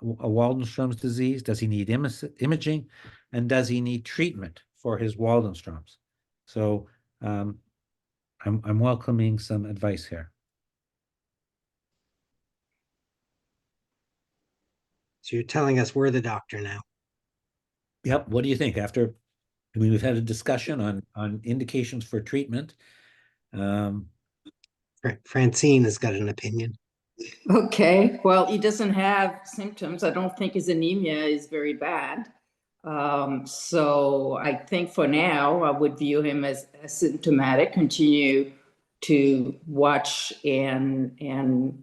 Waldenstrom's disease? Does he need imaging? And does he need treatment for his Waldenstrom's? So I'm welcoming some advice here. So you're telling us we're the doctor now. Yep. What do you think? After, I mean, we've had a discussion on indications for treatment. Francine has got an opinion. Okay, well, he doesn't have symptoms. I don't think his anemia is very bad. So I think for now, I would view him as asymptomatic, continue to watch and you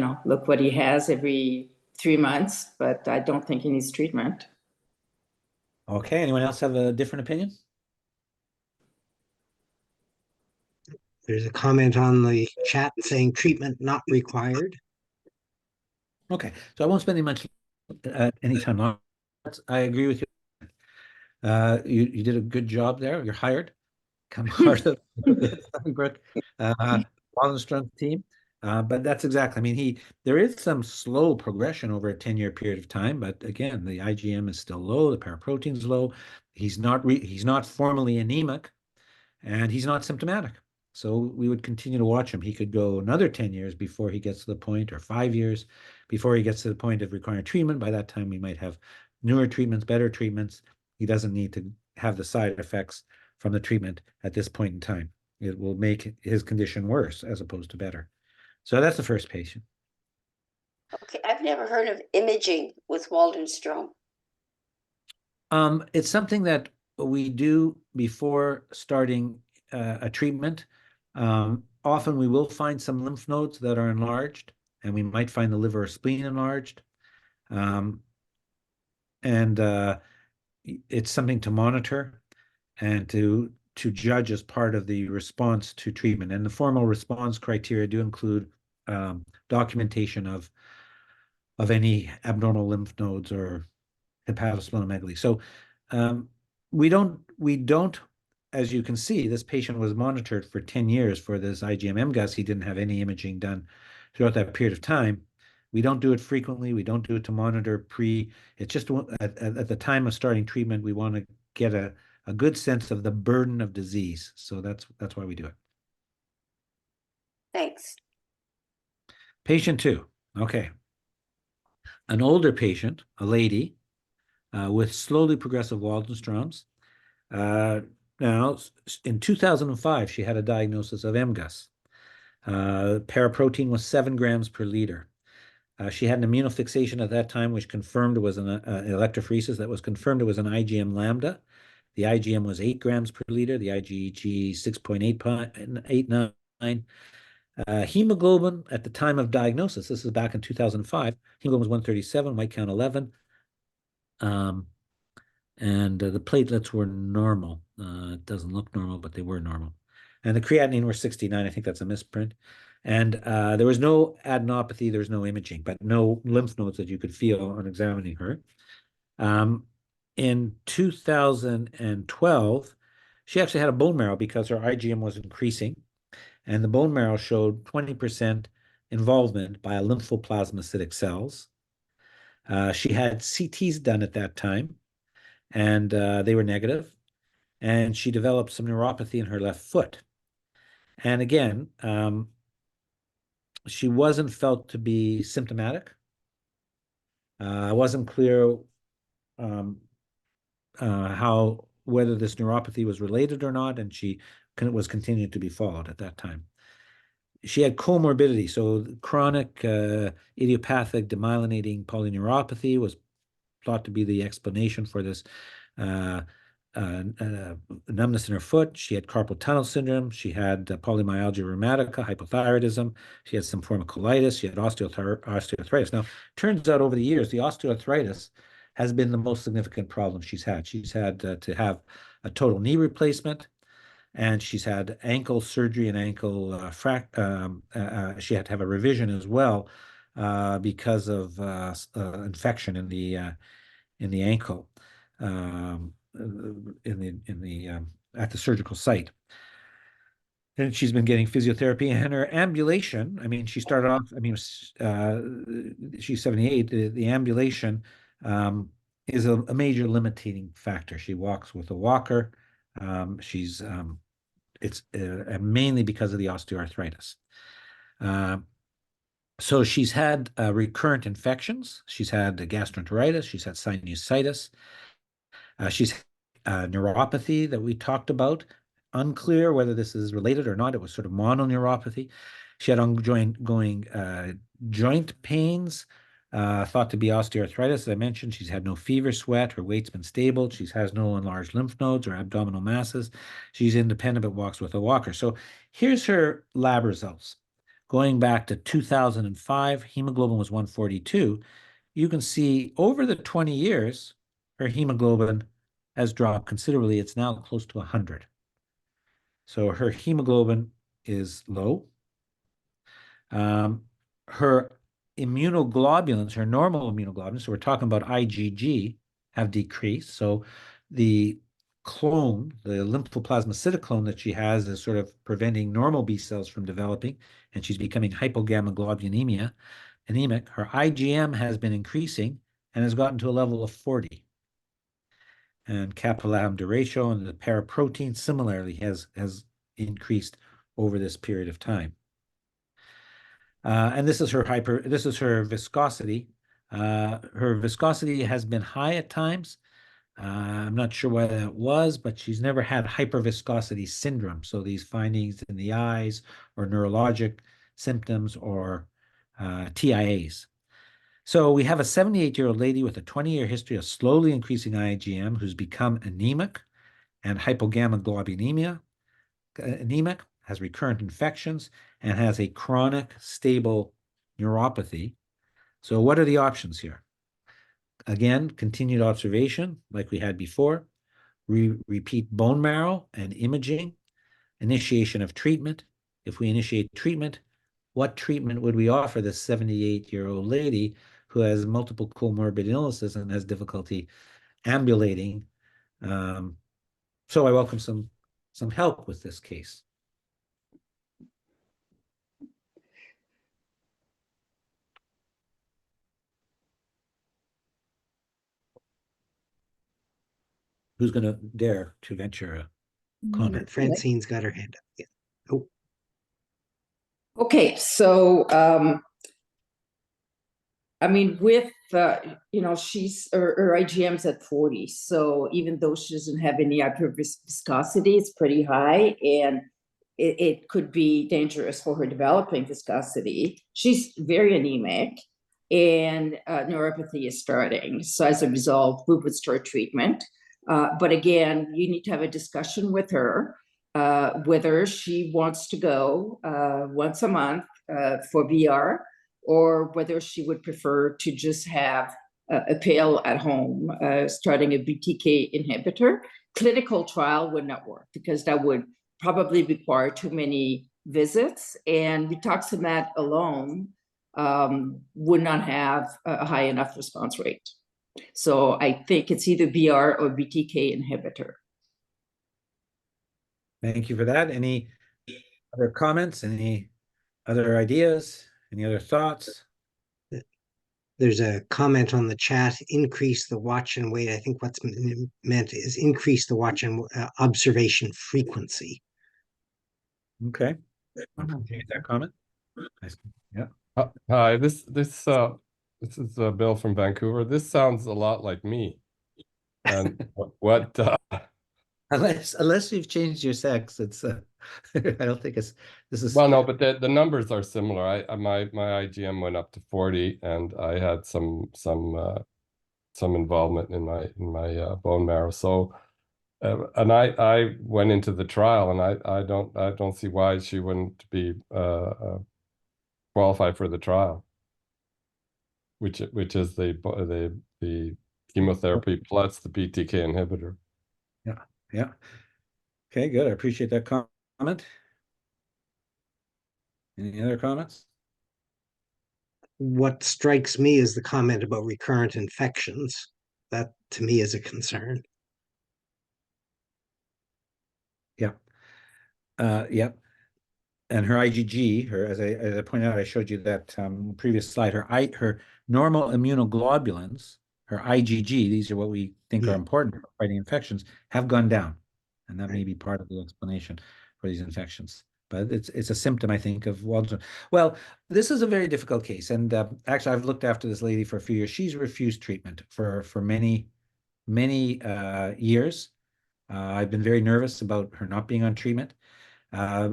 know, look what he has every 3 months, but I don't think he needs treatment. Okay. Anyone else have a different opinion? There's a comment on the chat saying treatment not required. Okay. So I won't spend any time on it. I agree with you. You did a good job there. You're hired. Come part of the Sunnybrook Waldenstrom team. But that's exactly, I mean, there is some slow progression over a 10-year period of time, but again, the IgM is still low, the paraprotein is low. He's not formally anemic, and he's not symptomatic. So we would continue to watch him. He could go another 10 years before he gets to the point, or 5 years before he gets to the point of requiring treatment. By that time, we might have newer treatments, better treatments. He doesn't need to have the side effects from the treatment at this point in time. It will make his condition worse as opposed to better. So that's the first patient. Okay, I've never heard of imaging with Waldenstrom. It's something that we do before starting a treatment. Often we will find some lymph nodes that are enlarged, and we might find the liver or spleen enlarged. It's something to monitor and to judge as part of the response to treatment. And the formal response criteria do include documentation of any abnormal lymph nodes or hepatosplenomegaly. So we don't, as you can see, this patient was monitored for 10 years for this IgM-MGUS. He didn't have any imaging done throughout that period of time. We don't do it frequently. We don't do it to monitor it's just at the time of starting treatment, we want to get a good sense of the burden of disease. So that's why we do it. Thanks. Patient 2. Okay. An older patient, a lady, with slowly progressive Waldenstrom's. Now, in 2005, she had a diagnosis of MGUS. Paraprotein was 7 grams per liter. She had an immunofixation at that time, which confirmed it was an electrophoresis that was confirmed it was an IgM lambda. The IgM was 8 grams per liter, the IgG 6.89. Hemoglobin at the time of diagnosis, this is back in 2005, hemoglobin was 137, white count 11. And the platelets were normal. It doesn't look normal, but they were normal. And the creatinine were 69. I think that's a misprint. And there was no adenopathy. There was no imaging, but no lymph nodes that you could feel on examining her. In 2012, she actually had a bone marrow because her IgM was increasing. And the bone marrow showed 20% involvement by lymphoplasmacytic cells. She had CTs done at that time, and they were negative. And she developed some neuropathy in her left foot. And again, she wasn't felt to be symptomatic. It wasn't clear whether this neuropathy was related or not, and she was continuing to be followed at that time. She had comorbidity, so chronic idiopathic demyelinating polyneuropathy was thought to be the explanation for this numbness in her foot. She had carpal tunnel syndrome. She had polymyalgia rheumatica, hypothyroidism. She had some form of colitis. She had osteoarthritis. Now, turns out over the years, the osteoarthritis has been the most significant problem she's had. She's had to have a total knee replacement, and she's had ankle surgery and ankle she had to have a revision as well because of infection in the ankle at the surgical site. And she's been getting physiotherapy, and her ambulation, I mean, she started off, I mean, she's 78. The ambulation is a major limiting factor. She walks with a walker. It's mainly because of the osteoarthritis. So she's had recurrent infections. She's had gastroenteritis. She's had sinusitis. She's neuropathy that we talked about. Unclear whether this is related or not. It was sort of mononeuropathy. She had ongoing joint pains, thought to be osteoarthritis. As I mentioned, she's had no fever, sweat. Her weight's been stable. She has no enlarged lymph nodes or abdominal masses. She's independent but walks with a walker. So here's her lab results. Going back to 2005, hemoglobin was 142. You can see over the 20 years, her hemoglobin has dropped considerably. It's now close to 100. So her hemoglobin is low. Her immunoglobulins, her normal immunoglobulins, so we're talking about IgG, have decreased. So the clone, the lymphoplasmacytic clone that she has is sort of preventing normal B cells from developing, and she's becoming hypogammaglobulinemia, anemic. Her IgM has been increasing and has gotten to a level of 40. And kappa lambda ratio and the paraprotein similarly has increased over this period of time. And this is her viscosity. Her viscosity has been high at times. I'm not sure why that was, but she's never had hyperviscosity syndrome. So these findings in the eyes or neurologic symptoms or TIAs. So we have a 78-year-old lady with a 20-year history of slowly increasing IgM who's become anemic and hypogammaglobulinemia, anemic, has recurrent infections, and has a chronic stable neuropathy. So what are the options here? Again, continued observation like we had before, repeat bone marrow and imaging, initiation of treatment. If we initiate treatment, what treatment would we offer this 78-year-old lady who has multiple comorbid illnesses and has difficulty ambulating? So I welcome some help with this case. Who's going to dare to venture a comment? Francine's got her hand up. Yeah. Oh, Okay, so I mean, with she's her IgM's at 40, so even though she doesn't have any viscosity, it's pretty high, and it could be dangerous for her developing viscosity. She's very anemic, and neuropathy is starting. So as a result, we would start treatment. But again, you need to have a discussion with her whether she wants to go once a month for VR, or whether she would prefer to just have a pill at home, starting a BTK inhibitor. Clinical trial would not work because that would probably require too many visits, and rituximab alone would not have a high enough response rate. So I think it's either BR or BTK inhibitor. Thank you for that. Any other comments? Any other ideas? Any other thoughts? there's a comment on the chat, increase the watch and wait. I think what's meant is increase the watch and observation frequency. Okay. Appreciate that comment. Nice. Yeah. Hi, this is Bill from Vancouver. This sounds a lot like me. And what Unless you've changed your sex, it's I don't think this is well, no, but the numbers are similar. My IgM went up to 40, and I had some involvement in my bone marrow. So and I went into the trial, and I don't see why she wouldn't be qualified for the trial, which is the chemotherapy plus the BTK inhibitor. Yeah. Okay, good. I appreciate that comment. Any other comments? What strikes me is the comment about recurrent infections. That to me is a concern. Yeah. Yep. And her IgG, as I pointed out, I showed you that previous slide. Her normal immunoglobulins, her IgG, these are what we think are important for fighting infections, have gone down, and that may be part of the explanation for these infections. But it's a symptom, I think, of Waldenström. Well, this is a very difficult case, and actually, I've looked after this lady for a few years. She's refused treatment for many years. I've been very nervous about her not being on treatment.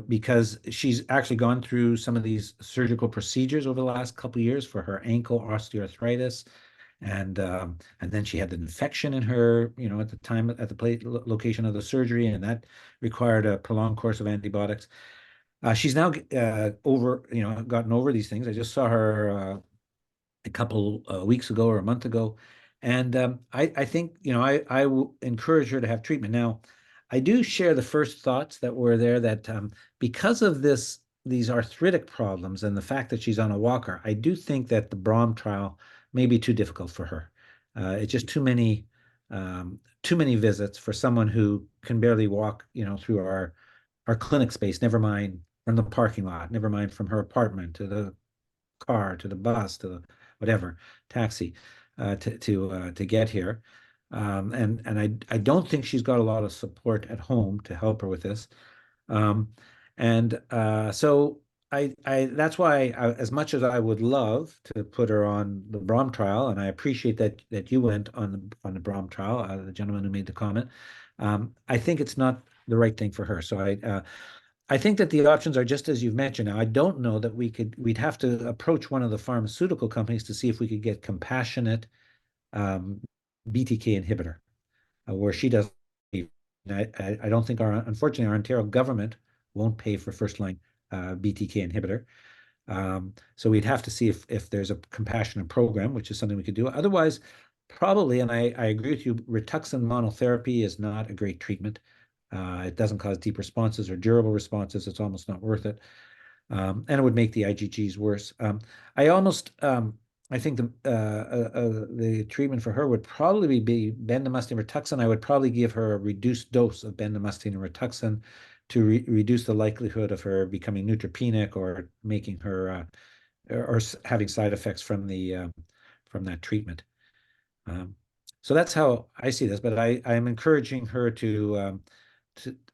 Because she's actually gone through some of these surgical procedures over the last couple of years for her ankle osteoarthritis, and then she had the infection in her, at the time at the location of the surgery, and that required a prolonged course of antibiotics. She's now gotten over these things. I just saw her a couple weeks ago or a month ago, and I think I will encourage her to have treatment. Now, I do share the first thoughts that were there that because of these arthritic problems and the fact that she's on a walker, I do think that the Brahm trial may be too difficult for her. It's just too many visits for someone who can barely walk, through our clinic space. Never mind from the parking lot. Never mind from her apartment to the car to the bus to the whatever taxi to get here. And I don't think she's got a lot of support at home to help her with this. So that's why as much as I would love to put her on the Brahm trial, and I appreciate that you went on the Brahm trial, the gentleman who made the comment, I think it's not the right thing for her. So I think that the options are just as you've mentioned. Now, I don't know that we'd have to approach one of the pharmaceutical companies to see if we could get compassionate BTK inhibitor, where she does. I don't think unfortunately, our Ontario government won't pay for first-line BTK inhibitor. So we'd have to see if there's a compassionate program, which is something we could do. Otherwise, probably, and I agree with you, Rituxan monotherapy is not a great treatment. It doesn't cause deep responses or durable responses. It's almost not worth it. And it would make the IgGs worse. I think the treatment for her would probably be bendamustine Rituxan. I would probably give her a reduced dose of bendamustine and Rituxan to reduce the likelihood of her becoming neutropenic or making her or having side effects from that treatment. So that's how I see this. But I am encouraging her to.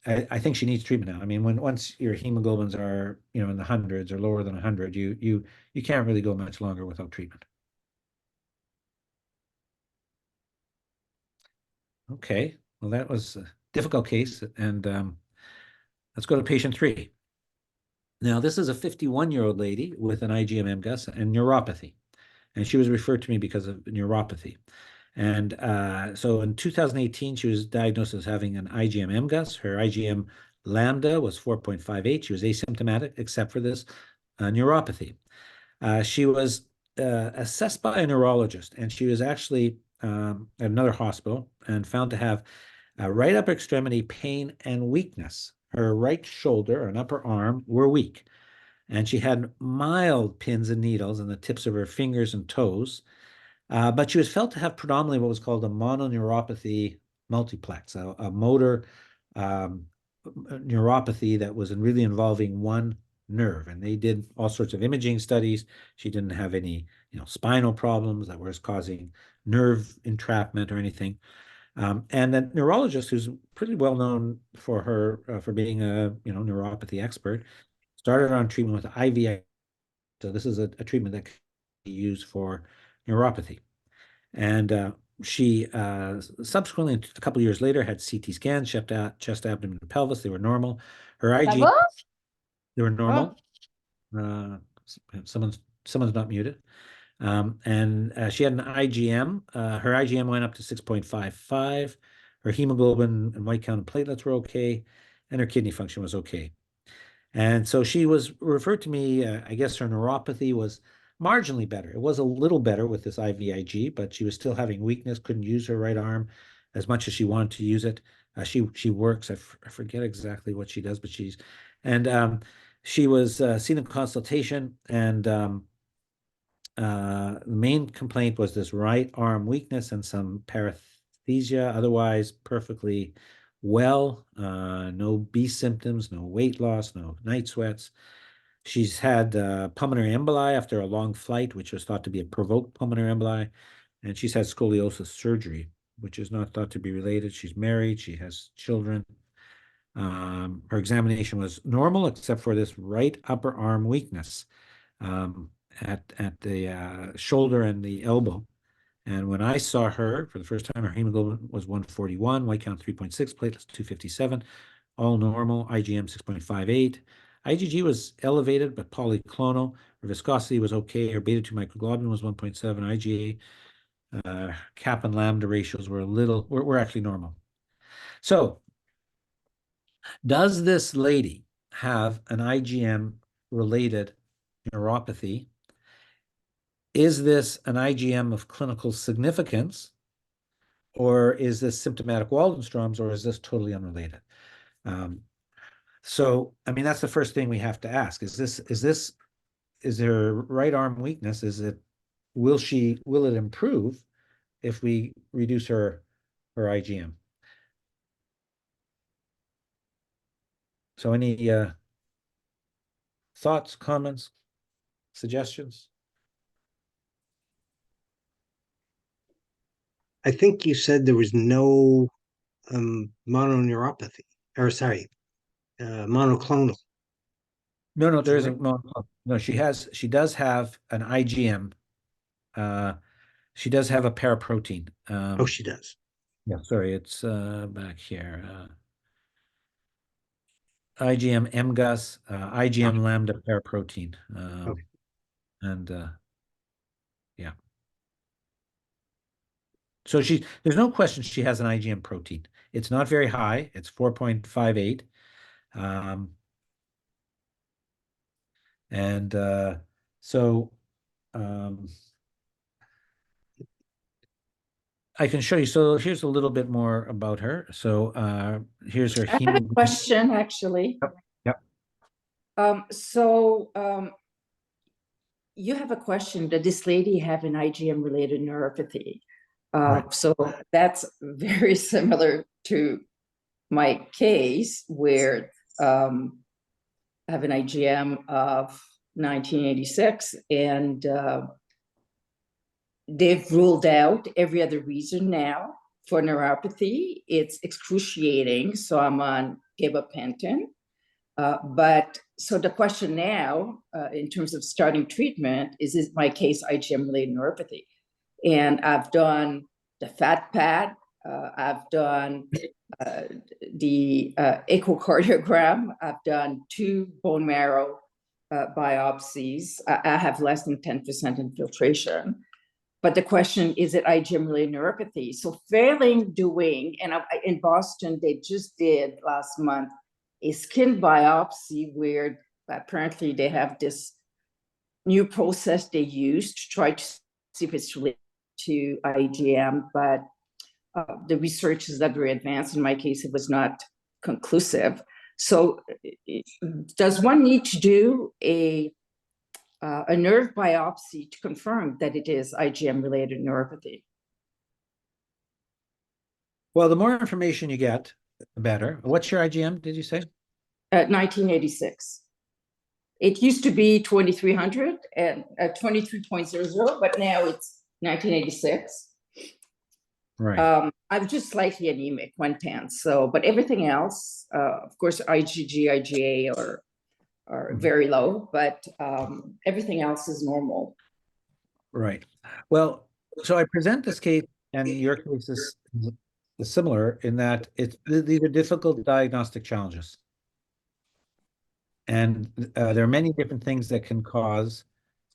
I think she needs treatment now. I mean, once your hemoglobins are in the hundreds or lower than 100, you can't really go much longer without treatment. Okay, well that was a difficult case, and let's go to patient 3. Now this is a 51-year-old lady with an IgM-MGUS and neuropathy, and she was referred to me because of neuropathy. And so in 2018, she was diagnosed as having an IgM-MGUS. Her IgM lambda was 4.58. She was asymptomatic except for this neuropathy. She was assessed by a neurologist, and she was actually at another hospital and found to have right upper extremity pain and weakness. Her right shoulder and upper arm were weak, and she had mild pins and needles in the tips of her fingers and toes. But she was felt to have predominantly what was called a mononeuropathy multiplex, a motor neuropathy that was really involving one nerve. And they did all sorts of imaging studies. She didn't have any, spinal problems that was causing nerve entrapment or anything. And the neurologist, who's pretty well known for her for being a neuropathy expert, started on treatment with IV. So this is a treatment that can be used for neuropathy. And she subsequently, a couple of years later, had CT scans, chest, abdomen, and pelvis. They were normal. Her IG, they were normal. Someone's not muted. And she had an IgM. Her IgM went up to 6.55. Her hemoglobin and white count and platelets were okay, and her kidney function was okay. And so she was referred to me. I guess her neuropathy was marginally better. It was a little better with this IVIG, but she was still having weakness, couldn't use her right arm as much as she wanted to use it. She works, I forget exactly what she does, but she was seen in consultation, and the main complaint was this right arm weakness and some paresthesia, otherwise perfectly well. No B symptoms, no weight loss, no night sweats. She's had pulmonary emboli after a long flight, which was thought to be a provoked pulmonary emboli. And she's had scoliosis surgery, which is not thought to be related. She's married, she has children. Her examination was normal, except for this right upper arm weakness at the shoulder and the elbow. And when I saw her for the first time, her hemoglobin was 141, white count 3.6, platelets 257, all normal, IgM 6.58. IgG was elevated, but polyclonal. Her viscosity was okay. Her beta 2 microglobulin was 1.7. IgA, kappa and lambda ratios were actually normal. So, does this lady have an IgM related neuropathy? Is this an IgM of clinical significance, or is this symptomatic Waldenstrom's, or is this totally unrelated? So, I mean, that's the first thing we have to ask. Is there right arm weakness? Will it improve if we reduce her IgM? So any thoughts, comments, suggestions? I think you said there was no mononeuropathy, or sorry, monoclonal. No, there Is that isn't. No, she does have an IgM. She does have a paraprotein. Oh, she does. Yeah, sorry, it's back here. IgM MGUS, IgM lambda paraprotein. Okay. And yeah. So there's no question she has an IgM protein. It's not very high. It's 4.58. And so I can show you. So here's a little bit more about her. So here's her I have a hemoglobin. question, actually. Yep. You have a question that this lady have an IgM related neuropathy. Right. So that's very similar to my case, where I have an IgM of 1986, and they've ruled out every other reason now for neuropathy. It's excruciating, so I'm on gabapentin. But so the question now, in terms of starting treatment, is my case IgM related neuropathy? And I've done the fat pad, I've done the echocardiogram, I've done 2 bone marrow biopsies. I have less than 10% infiltration. But the question, is it IgM related neuropathy? So failing doing, and in Boston, they just did last month a skin biopsy where apparently they have this new process they use to try to see if it's related to IgM, but the research is not very advanced. In my case, it was not conclusive. So does one need to do a nerve biopsy to confirm that it is IgM related neuropathy? Well, the more information you get, the better. What's your IgM, did you say? 1986. It used to be 2300 and 23.00, but now it's 1986. Right. I'm just slightly anemic, 110. So, but everything else, of course, IgG, IgA are very low, but everything else is normal. Right. Well, so I present this case, and your case is similar in that these are difficult diagnostic challenges. And there are many different things that can cause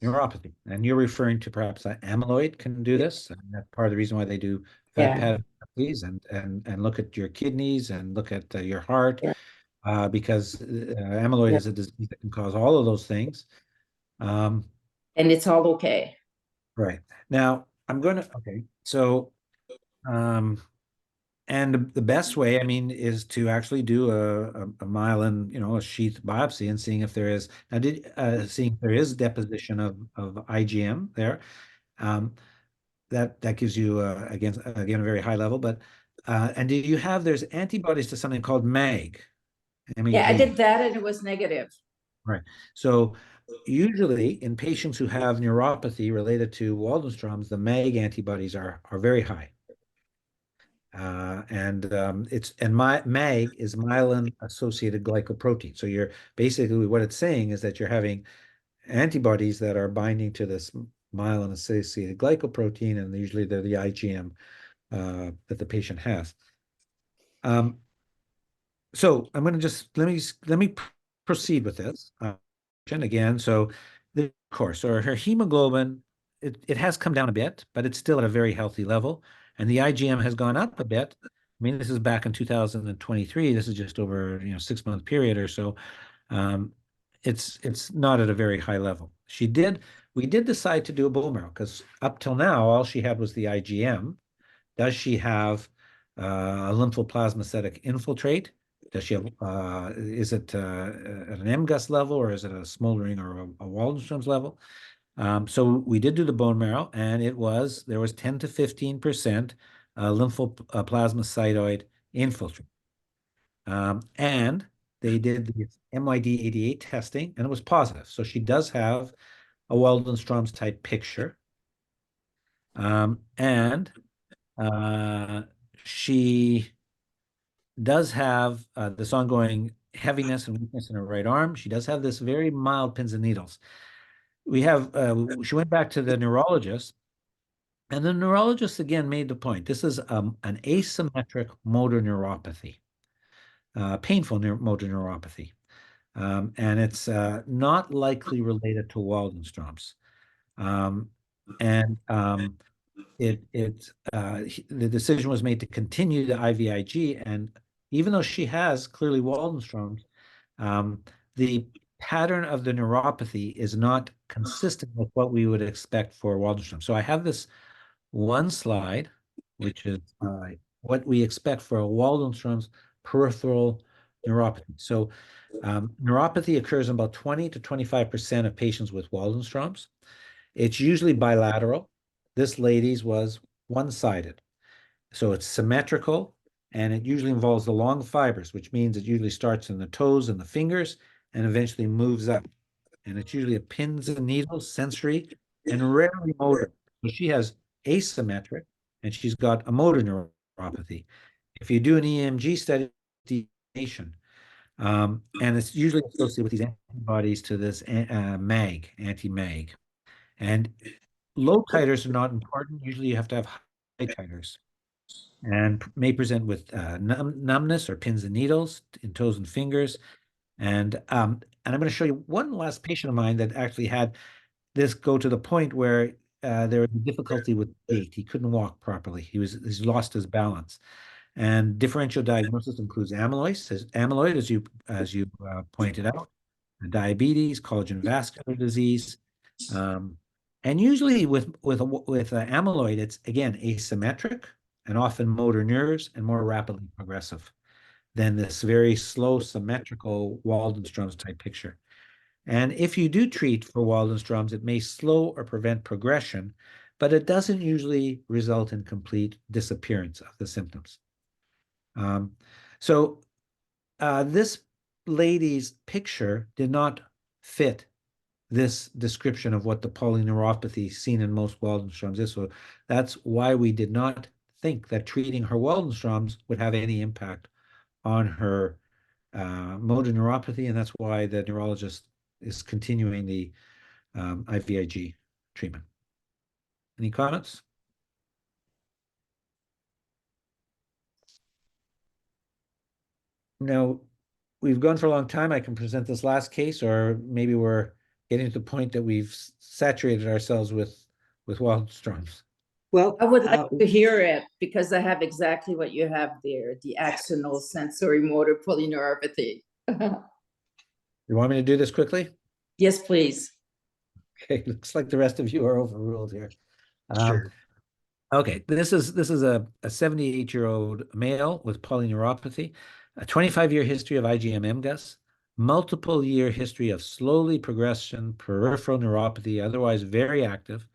neuropathy. And you're referring to perhaps amyloid can do this. And that's part of the reason why they do fat pad and look at your kidneys and look at your heart, because amyloid is a disease that can cause all of those things. and it's all okay. Right. Now, I'm going to, okay, so, and the best way, I mean, is to actually do a myelin, a sheath biopsy and seeing if there is, seeing if there is deposition of IgM there. That gives you, again, a very high level, but, and do you have, there's antibodies to something called MAG. Yeah, I MAG. did that and it was negative. Right. So usually in patients who have neuropathy related to Waldenstrom's, the MAG antibodies are very high. MAG is myelin associated glycoprotein. So you're basically, what it's saying is that you're having antibodies that are binding to this myelin associated glycoprotein, and usually they're the IgM that the patient has. So I'm going to just let me proceed with this. And again, so the course or her hemoglobin, it has come down a bit, but it's still at a very healthy level, and the IgM has gone up a bit. I mean, this is back in 2023. This is just over 6-month period or so. It's not at a very high level. We did decide to do a bone marrow because up till now all she had was the IgM. Does she have a lymphoplasmacytic infiltrate? Does she have, is it at an MGUS level, or is it a smoldering or a Waldenstrom's level? So we did do the bone marrow, and there was 10 to 15% lymphoplasmacytoid infiltrate. And they did the MYD88 testing, and it was positive. So she does have a Waldenstrom's type picture. And she does have this ongoing heaviness and weakness in her right arm. She does have this very mild pins and needles. She went back to the neurologist, and the neurologist again made the point. This is an asymmetric motor neuropathy, painful motor neuropathy. And it's not likely related to Waldenstrom's. The decision was made to continue the IVIG, and even though she has clearly Waldenstrom's, the pattern of the neuropathy is not consistent with what we would expect for Waldenstrom's. So I have this one slide, which is what we expect for a Waldenstrom's peripheral neuropathy. So neuropathy occurs in about 20 to 25% of patients with Waldenstrom's. It's usually bilateral. This lady's was one-sided. So it's symmetrical, and it usually involves the long fibers, which means it usually starts in the toes and the fingers and eventually moves up. And it's usually a pins and needles, sensory, and rarely motor. So she has asymmetric, and she's got a motor neuropathy. If you do an EMG study, and it's usually associated with these antibodies to this MAG, anti-MAG. And low titers are not important. Usually you have to have high titers, and may present with numbness or pins and needles in toes and fingers. And I'm going to show you one last patient of mine that actually had this go to the point where there was difficulty with gait. He couldn't walk properly. He's lost his balance. And differential diagnosis includes amyloid, as you pointed out, diabetes, collagen vascular disease. And usually with amyloid, it's again asymmetric and often motor nerves and more rapidly progressive than this very slow symmetrical Waldenstrom's type picture. And if you do treat for Waldenstrom's, it may slow or prevent progression, but it doesn't usually result in complete disappearance of the symptoms. So this lady's picture did not fit this description of what the polyneuropathy seen in most Waldenstrom's is. So that's why we did not think that treating her Waldenstrom's would have any impact on her motor neuropathy, and that's why the neurologist is continuing the IVIG treatment. Any comments? Now, we've gone for a long time. I can present this last case, or maybe we're getting to the point that we've saturated ourselves with Waldenstrom's. Well, I would like to hear it because I have exactly what you have there, the axonal sensory motor polyneuropathy. You want me to do this quickly? Yes, please. Okay, looks like the rest of you are overruled here. Sure. Okay, this is a 78-year-old male with polyneuropathy, a 25-year history of IgM-MGUS, multiple year history of slowly progression, peripheral neuropathy, otherwise very active,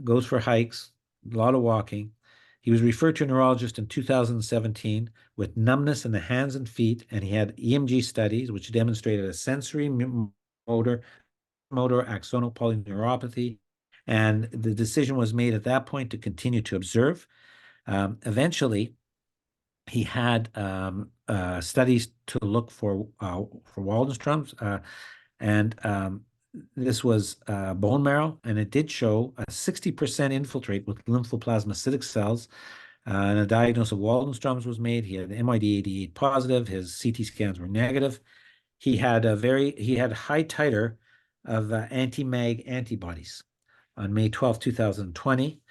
goes for hikes, a lot of walking. He was referred to a neurologist in 2017 with numbness in the hands and feet, and he had EMG studies which demonstrated a sensory motor axonal polyneuropathy. And the decision was made at that point to continue to observe. Eventually, he had studies to look for Waldenstrom's, and this was bone marrow, and it did show a 60% infiltrate with lymphoplasmacytic cells. And a diagnosis of Waldenstrom's was made. He had MYD88 positive. His CT scans were negative. He had high titer of anti-MAG antibodies on May 12, 2020.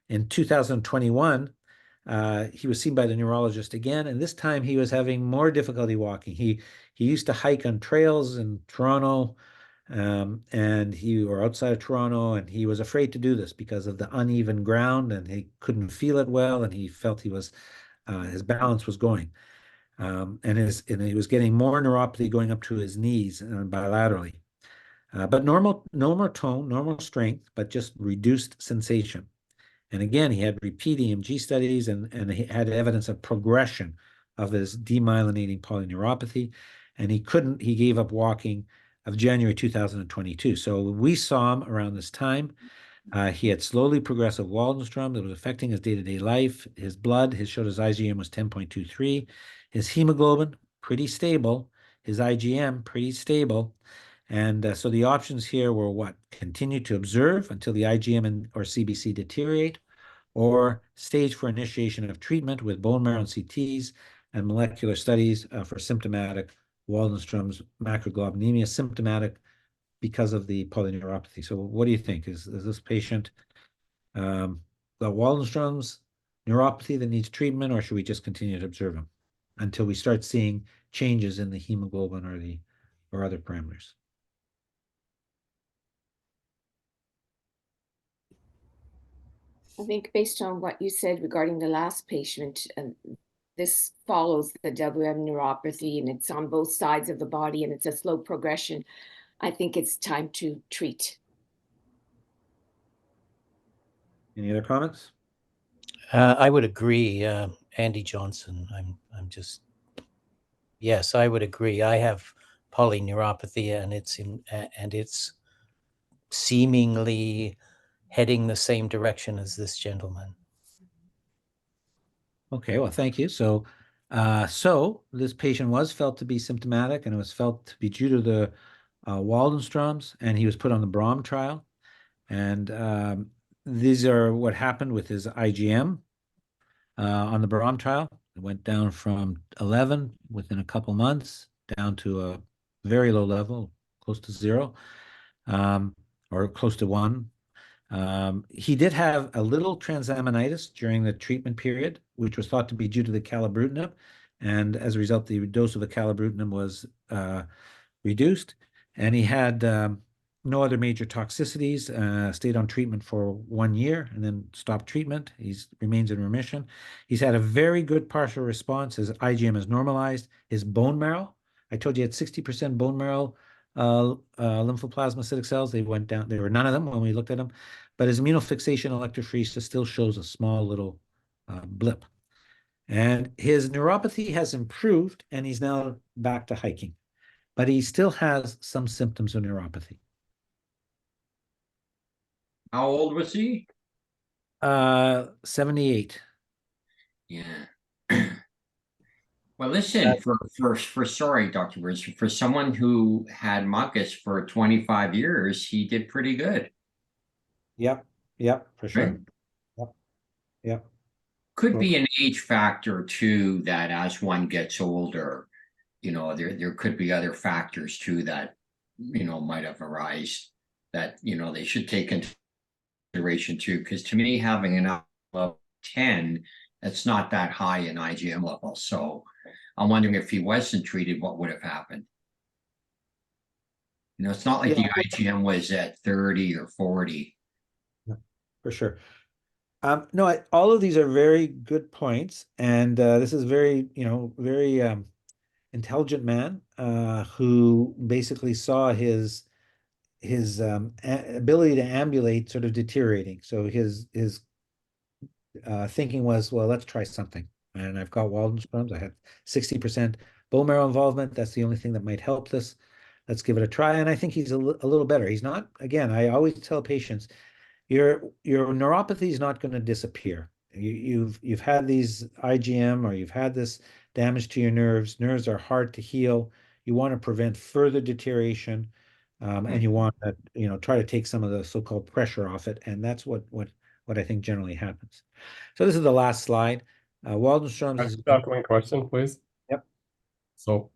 In 2021, he was seen by the neurologist again, and this time he was having more difficulty walking. He used to hike on trails in Toronto, or outside of Toronto, and he was afraid to do this because of the uneven ground, and he couldn't feel it well, and he felt his balance was going. And he was getting more neuropathy going up to his knees bilaterally. But normal tone, normal strength, but just reduced sensation. And again, he had repeat EMG studies and he had evidence of progression of his demyelinating polyneuropathy. And he gave up walking of January 2022. So we saw him around this time. He had slowly progressive Waldenstrom that was affecting his day-to-day life. His blood, showed his IgM was 10.23. His hemoglobin, pretty stable. His IgM, pretty stable. And so the options here were what? Continue to observe until the IgM or CBC deteriorate, or stage for initiation of treatment with bone marrow and CTs and molecular studies for symptomatic Waldenstrom's macroglobulinemia, symptomatic because of the polyneuropathy. So what do you think? Is this patient the Waldenstrom's neuropathy that needs treatment, or should we just continue to observe him until we start seeing changes in the hemoglobin or other parameters? I think based on what you said regarding the last patient, this follows the WM neuropathy, and it's on both sides of the body, and it's a slow progression. I think it's time to treat. Any other comments? I would agree, Andy Johnson. Yes, I would agree. I have polyneuropathy, and it's seemingly heading the same direction as this gentleman. Okay, well, thank you. So this patient was felt to be symptomatic, and it was felt to be due to the Waldenstrom's, and he was put on the BROM trial. And these are what happened with his IgM on the BROM trial. It went down from 11 within a couple months down to a very low level, close to 0, or close to 1. He did have a little transaminitis during the treatment period, which was thought to be due to the acalabrutinib. And as a result, the dose of the acalabrutinib was reduced. And he had no other major toxicities, stayed on treatment for 1 year and then stopped treatment. He remains in remission. He's had a very good partial response. His IgM is normalized. His bone marrow, I told you, he had 60% bone marrow lymphoplasmacytic cells. They went down. There were none of them when we looked at them. But his immunofixation electrophoresis still shows a small little blip. And his neuropathy has improved, and he's now back to hiking. But he still has some symptoms of neuropathy. How old was he? 78. Yeah. Well, listen, sorry, Dr. Woods, for someone who had MUCUS for 25 years, he did pretty good. Yep, for sure. Right? Yep. Could be an age factor too, that as one gets older, there could be other factors too that, might have arisen that, they should take into consideration too. Because to me, having an level 10, that's not that high in IgM level. So I'm wondering if he wasn't treated, what would have happened? You know, it's not like Yeah. the IgM was at 30 or 40. For sure. No, all of these are very good points, and this is very, very intelligent man who basically saw his ability to ambulate sort of deteriorating. So his thinking was, well, let's try something. And I've got Waldenstrom's. I have 60% bone marrow involvement. That's the only thing that might help this. Let's give it a try. And I think he's a little better. He's not, again, I always tell patients, your neuropathy is not going to disappear. You've had these IgM or you've had this damage to your nerves. Nerves are hard to heal. You want to prevent further deterioration, and you want to try to take some of the so-called pressure off it. And that's what I think generally happens. So this is the last slide. Waldenstrom's is One question, please. Yep. So,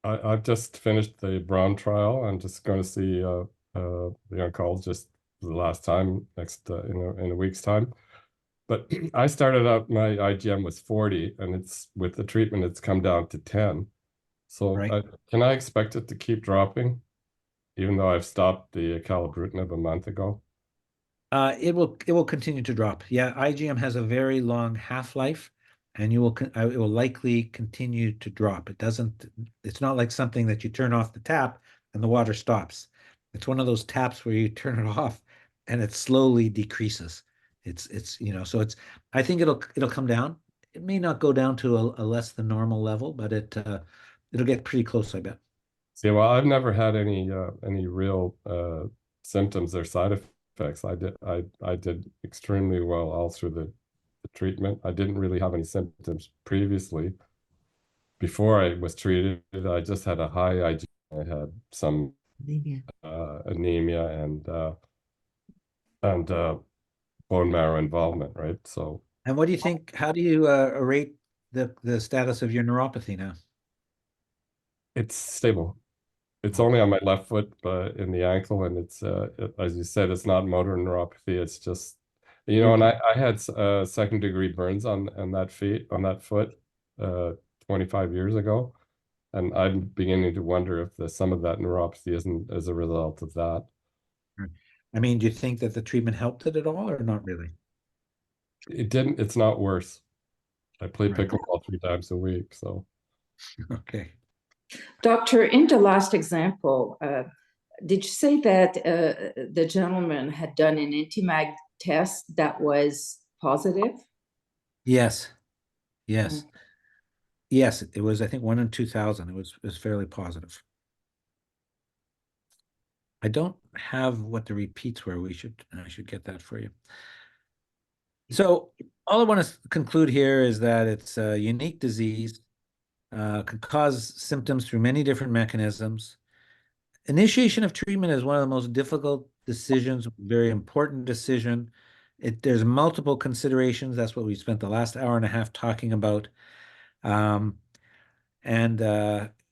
I've just finished the Brown trial. I'm just going to see the oncologist the last time next in a week's time. But I started out, my IgM was 40, and it's with the treatment it's come down to 10. So Right. can I expect it to keep dropping, even though I've stopped the acalabrutinib a month ago? It will continue to drop. Yeah, IgM has a very long half-life, and it will likely continue to drop. It's not like something that you turn off the tap and the water stops. It's one of those taps where you turn it off and it slowly decreases. So I think it'll come down. It may not go down to a less than normal level, but it'll get pretty close, I bet. See, well, I've never had any real symptoms or side effects. I did extremely well all through the treatment. I didn't really have any symptoms previously. Before I was treated, I just had a high IgM. I had some anemia and bone marrow involvement, right? So, And what do you think? How do you rate the status of your neuropathy now? it's stable. It's only on my left foot, but in the ankle, and it's as you said, it's not motor neuropathy. It's just, and I had second degree burns on that foot 25 years ago, and I'm beginning to wonder if some of that neuropathy isn't as a result of that. I mean, do you think that the treatment helped it at all, or not really? It didn't. It's not worse. I play Right. pickleball 3 times a week, so. Okay. Doctor, in the last example, did you say that the gentleman had done an anti-mag test that was positive? Yes. Yes. Yes, it was, I think, 1 in 2,000. It was fairly positive. I don't have what the repeats were. I should get that for you. So all I want to conclude here is that it's a unique disease, can cause symptoms through many different mechanisms. Initiation of treatment is one of the most difficult decisions, very important decision. There's multiple considerations. That's what we spent the last hour and a half talking about. And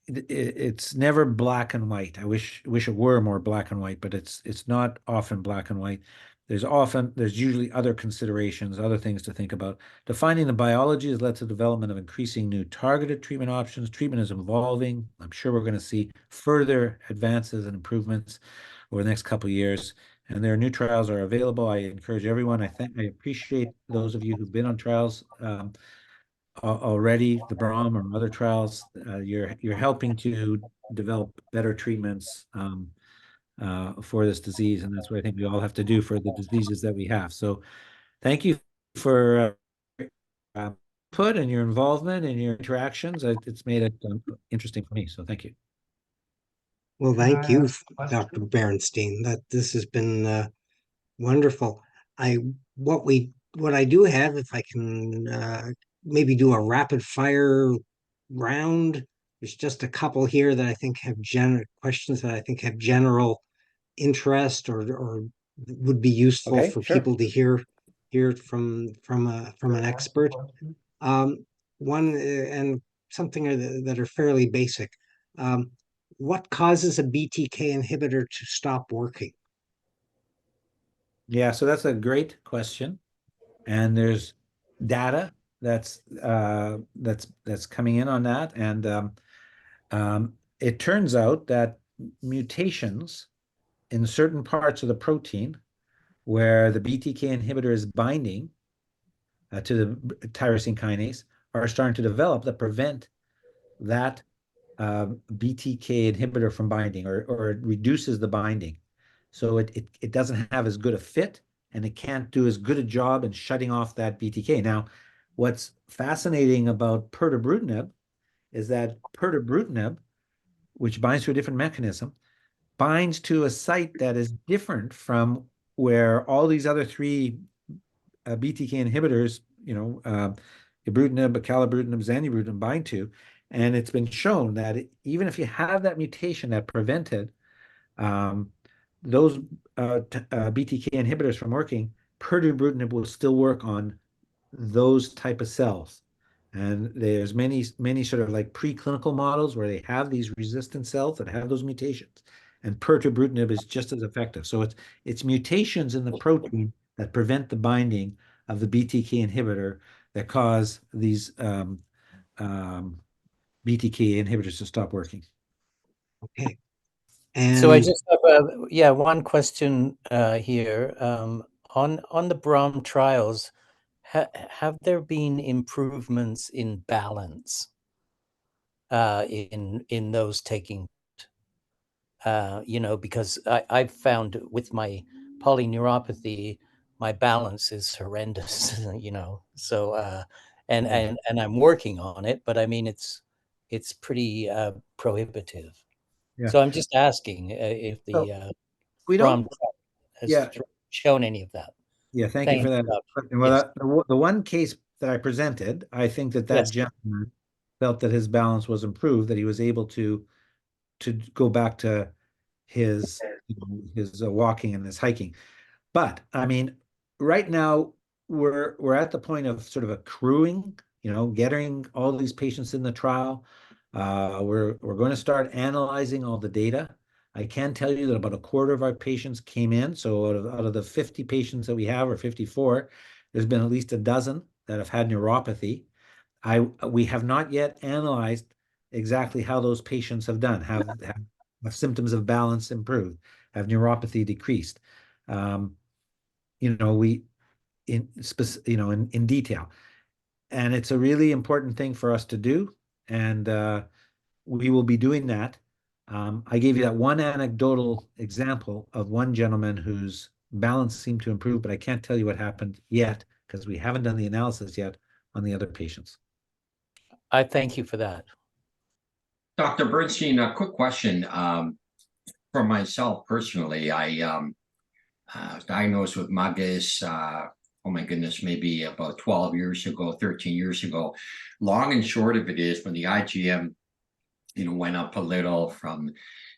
it's never black and white. I wish it were more black and white, but it's not often black and white. There's usually other considerations, other things to think about. Defining the biology has led to the development of increasing new targeted treatment options. Treatment is evolving. I'm sure we're going to see further advances and improvements over the next couple of years. And there are new trials are available. I encourage everyone. I appreciate those of you who've been on trials already, the BROM or other trials. You're helping to develop better treatments for this disease, and that's what I think we all have to do for the diseases that we have. So thank you for input and your involvement and your interactions. It's made it interesting for me, so thank you. Well, thank you, Dr. Berinstein. That this has been wonderful. What I do have, if I can maybe do a rapid fire round. There's just a couple here that I think have questions that I think have general interest or would be useful Okay, for sure. people to hear it from an expert. One and something that are fairly basic. What causes a BTK inhibitor to stop working? Yeah, so that's a great question, and there's data that's coming in on that, and it turns out that mutations in certain parts of the protein where the BTK inhibitor is binding to the tyrosine kinase are starting to develop that prevent that BTK inhibitor from binding, or it reduces the binding. So it doesn't have as good a fit, and it can't do as good a job in shutting off that BTK. Now, what's fascinating about pirtobrutinib is that pirtobrutinib, which binds to a different mechanism, binds to a site that is different from where all these other three BTK inhibitors, ibrutinib, acalabrutinib, zanubrutinib bind to. And it's been shown that even if you have that mutation that prevented those BTK inhibitors from working, pirtobrutinib will still work on those type of cells. And there's many sort of like preclinical models where they have these resistant cells that have those mutations, and pirtobrutinib is just as effective. So it's mutations in the protein that prevent the binding of the BTK inhibitor that cause these BTK inhibitors to stop working. Okay. So I And just have one question here. On the Brahm trials, have there been improvements in balance in those taking? Because I've found with my polyneuropathy, my balance is horrendous. So and I'm working on it, but I mean it's pretty prohibitive. Yeah. So I'm just asking if the We Brahm don't. trial has Yeah. shown any of that. Yeah. Thank you for that. Well, the one case that I presented, I think that Yes. gentleman felt that his balance was improved, that he was able to go back to his walking and his hiking. But I mean, right now we're at the point of sort of accruing, getting all these patients in the trial. We're going to start analyzing all the data. I can tell you that about a quarter of our patients came in. So out of the 50 patients that we have, or 54, there's been at least a dozen that have had neuropathy. We have not yet analyzed exactly how those patients have done. Have symptoms of balance improved? Have neuropathy decreased? In detail. And it's a really important thing for us to do. And we will be doing that. I gave you that one anecdotal example of one gentleman whose balance seemed to improve, but I can't tell you what happened yet because we haven't done the analysis yet on the other patients. I thank you for that. Dr. Bernstein, a quick question. For myself personally, I was diagnosed with MUGUS, oh my goodness, maybe about 12 years ago, 13 years ago. Long and short of it is, when the IgM, went up a little from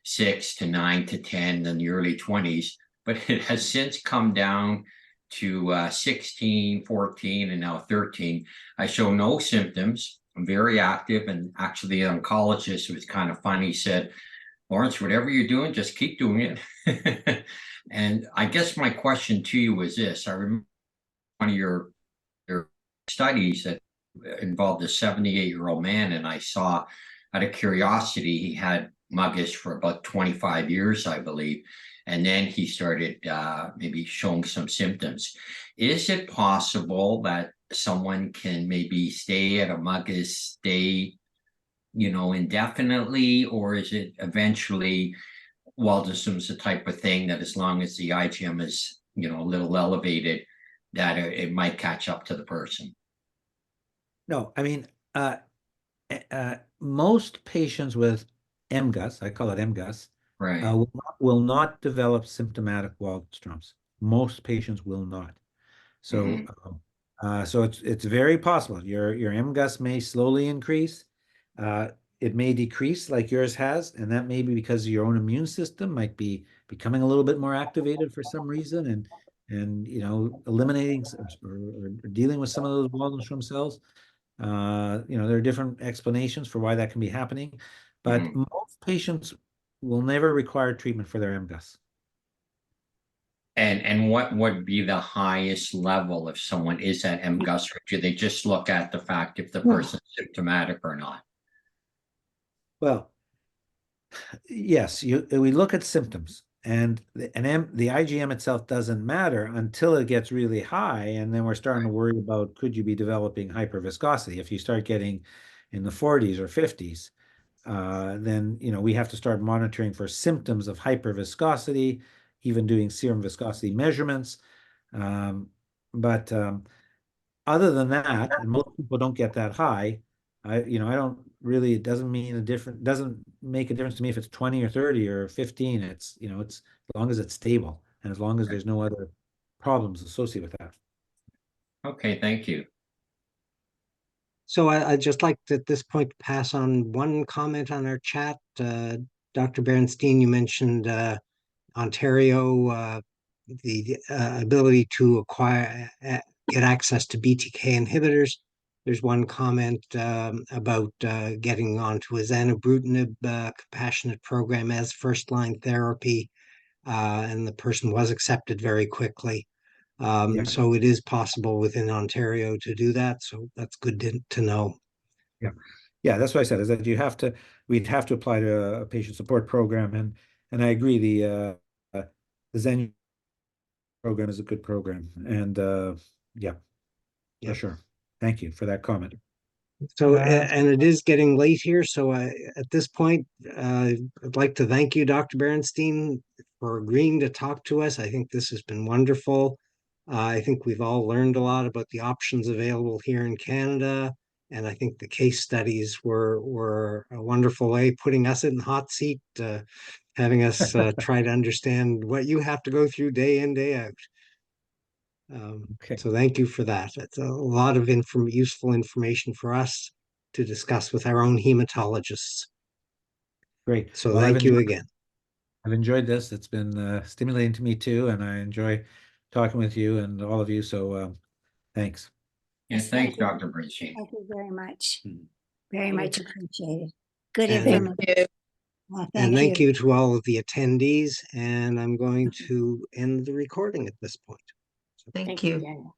6 to 9 to 10 in the early 20s, but it has since come down to 16, 14, and now 13. I show no symptoms. I'm very active, and actually the oncologist, was kind of funny, said, "Lawrence, whatever you're doing, just keep doing it." And I guess my question to you was this. I remember one of your studies that involved a 78-year-old man, and I saw, out of curiosity, he had MUGUS for about 25 years, I believe. And then he started maybe showing some symptoms. Is it possible that someone can maybe stay at a MUGUS state, indefinitely, or is it eventually Waldenstrom's the type of thing that, as long as the IgM is, a little elevated, that it might catch up to the person? No, I mean, most patients with MGUS, I call it MGUS, Right. will not develop symptomatic Waldenstrom's. Most patients will not. So, so it's very possible. Your MGUS may slowly increase. It may decrease like yours has, and that may be because your own immune system might be becoming a little bit more activated for some reason, and eliminating or dealing with some of those Waldenstrom cells. There are different explanations for why that can be happening, but most patients will never require treatment for their MGUS. And what would be the highest level if someone is at MGUS, or do they just look at the fact if the person's symptomatic or not? Well, Yes, we look at symptoms, and the IgM itself doesn't matter until it gets really high, and then we're starting to worry about, could you be developing hyperviscosity? If you start getting in the 40s or 50s, then we have to start monitoring for symptoms of hyperviscosity, even doing serum viscosity measurements. But other than that, and most people don't get that high. I don't really, it doesn't doesn't make a difference to me if it's 20 or 30 or 15. It's as long as it's stable and as long as there's no other problems associated with that. Okay, thank you. So I'd just like to, at this point, pass on one comment on our chat. Dr. Berinstein, you mentioned Ontario, the ability to get access to BTK inhibitors. There's one comment about getting onto a zanubrutinib compassionate program as first-line therapy, and the person was accepted very quickly. Yeah. So it is possible within Ontario to do that. So that's good to know. Yeah. Yeah, that's what I said, is that we'd have to apply to a patient support program, and I agree, the Zen program is a good program, and yeah, for sure. Thank you for that comment. So, and it is getting late here. So at this point, I'd like to thank you, Dr. Berinstein, for agreeing to talk to us. I think this has been wonderful. I think we've all learned a lot about the options available here in Canada. And I think the case studies were a wonderful way, putting us in the hot seat, having us try to understand what you have to go through day in, day out. Okay. So thank you for that. It's a lot of useful information for us to discuss with our own hematologists. Great. So Well, thank you again. I've enjoyed this. It's been stimulating to me too, and I enjoy talking with you and all of you. So thanks. Yes, thanks, Dr. Bernstein. Thank you very much. Mhm. Very much appreciated. Good And- information. And Thank thank you. you to all of the attendees. And I'm going to end the recording at this point. Thank you, Daniel.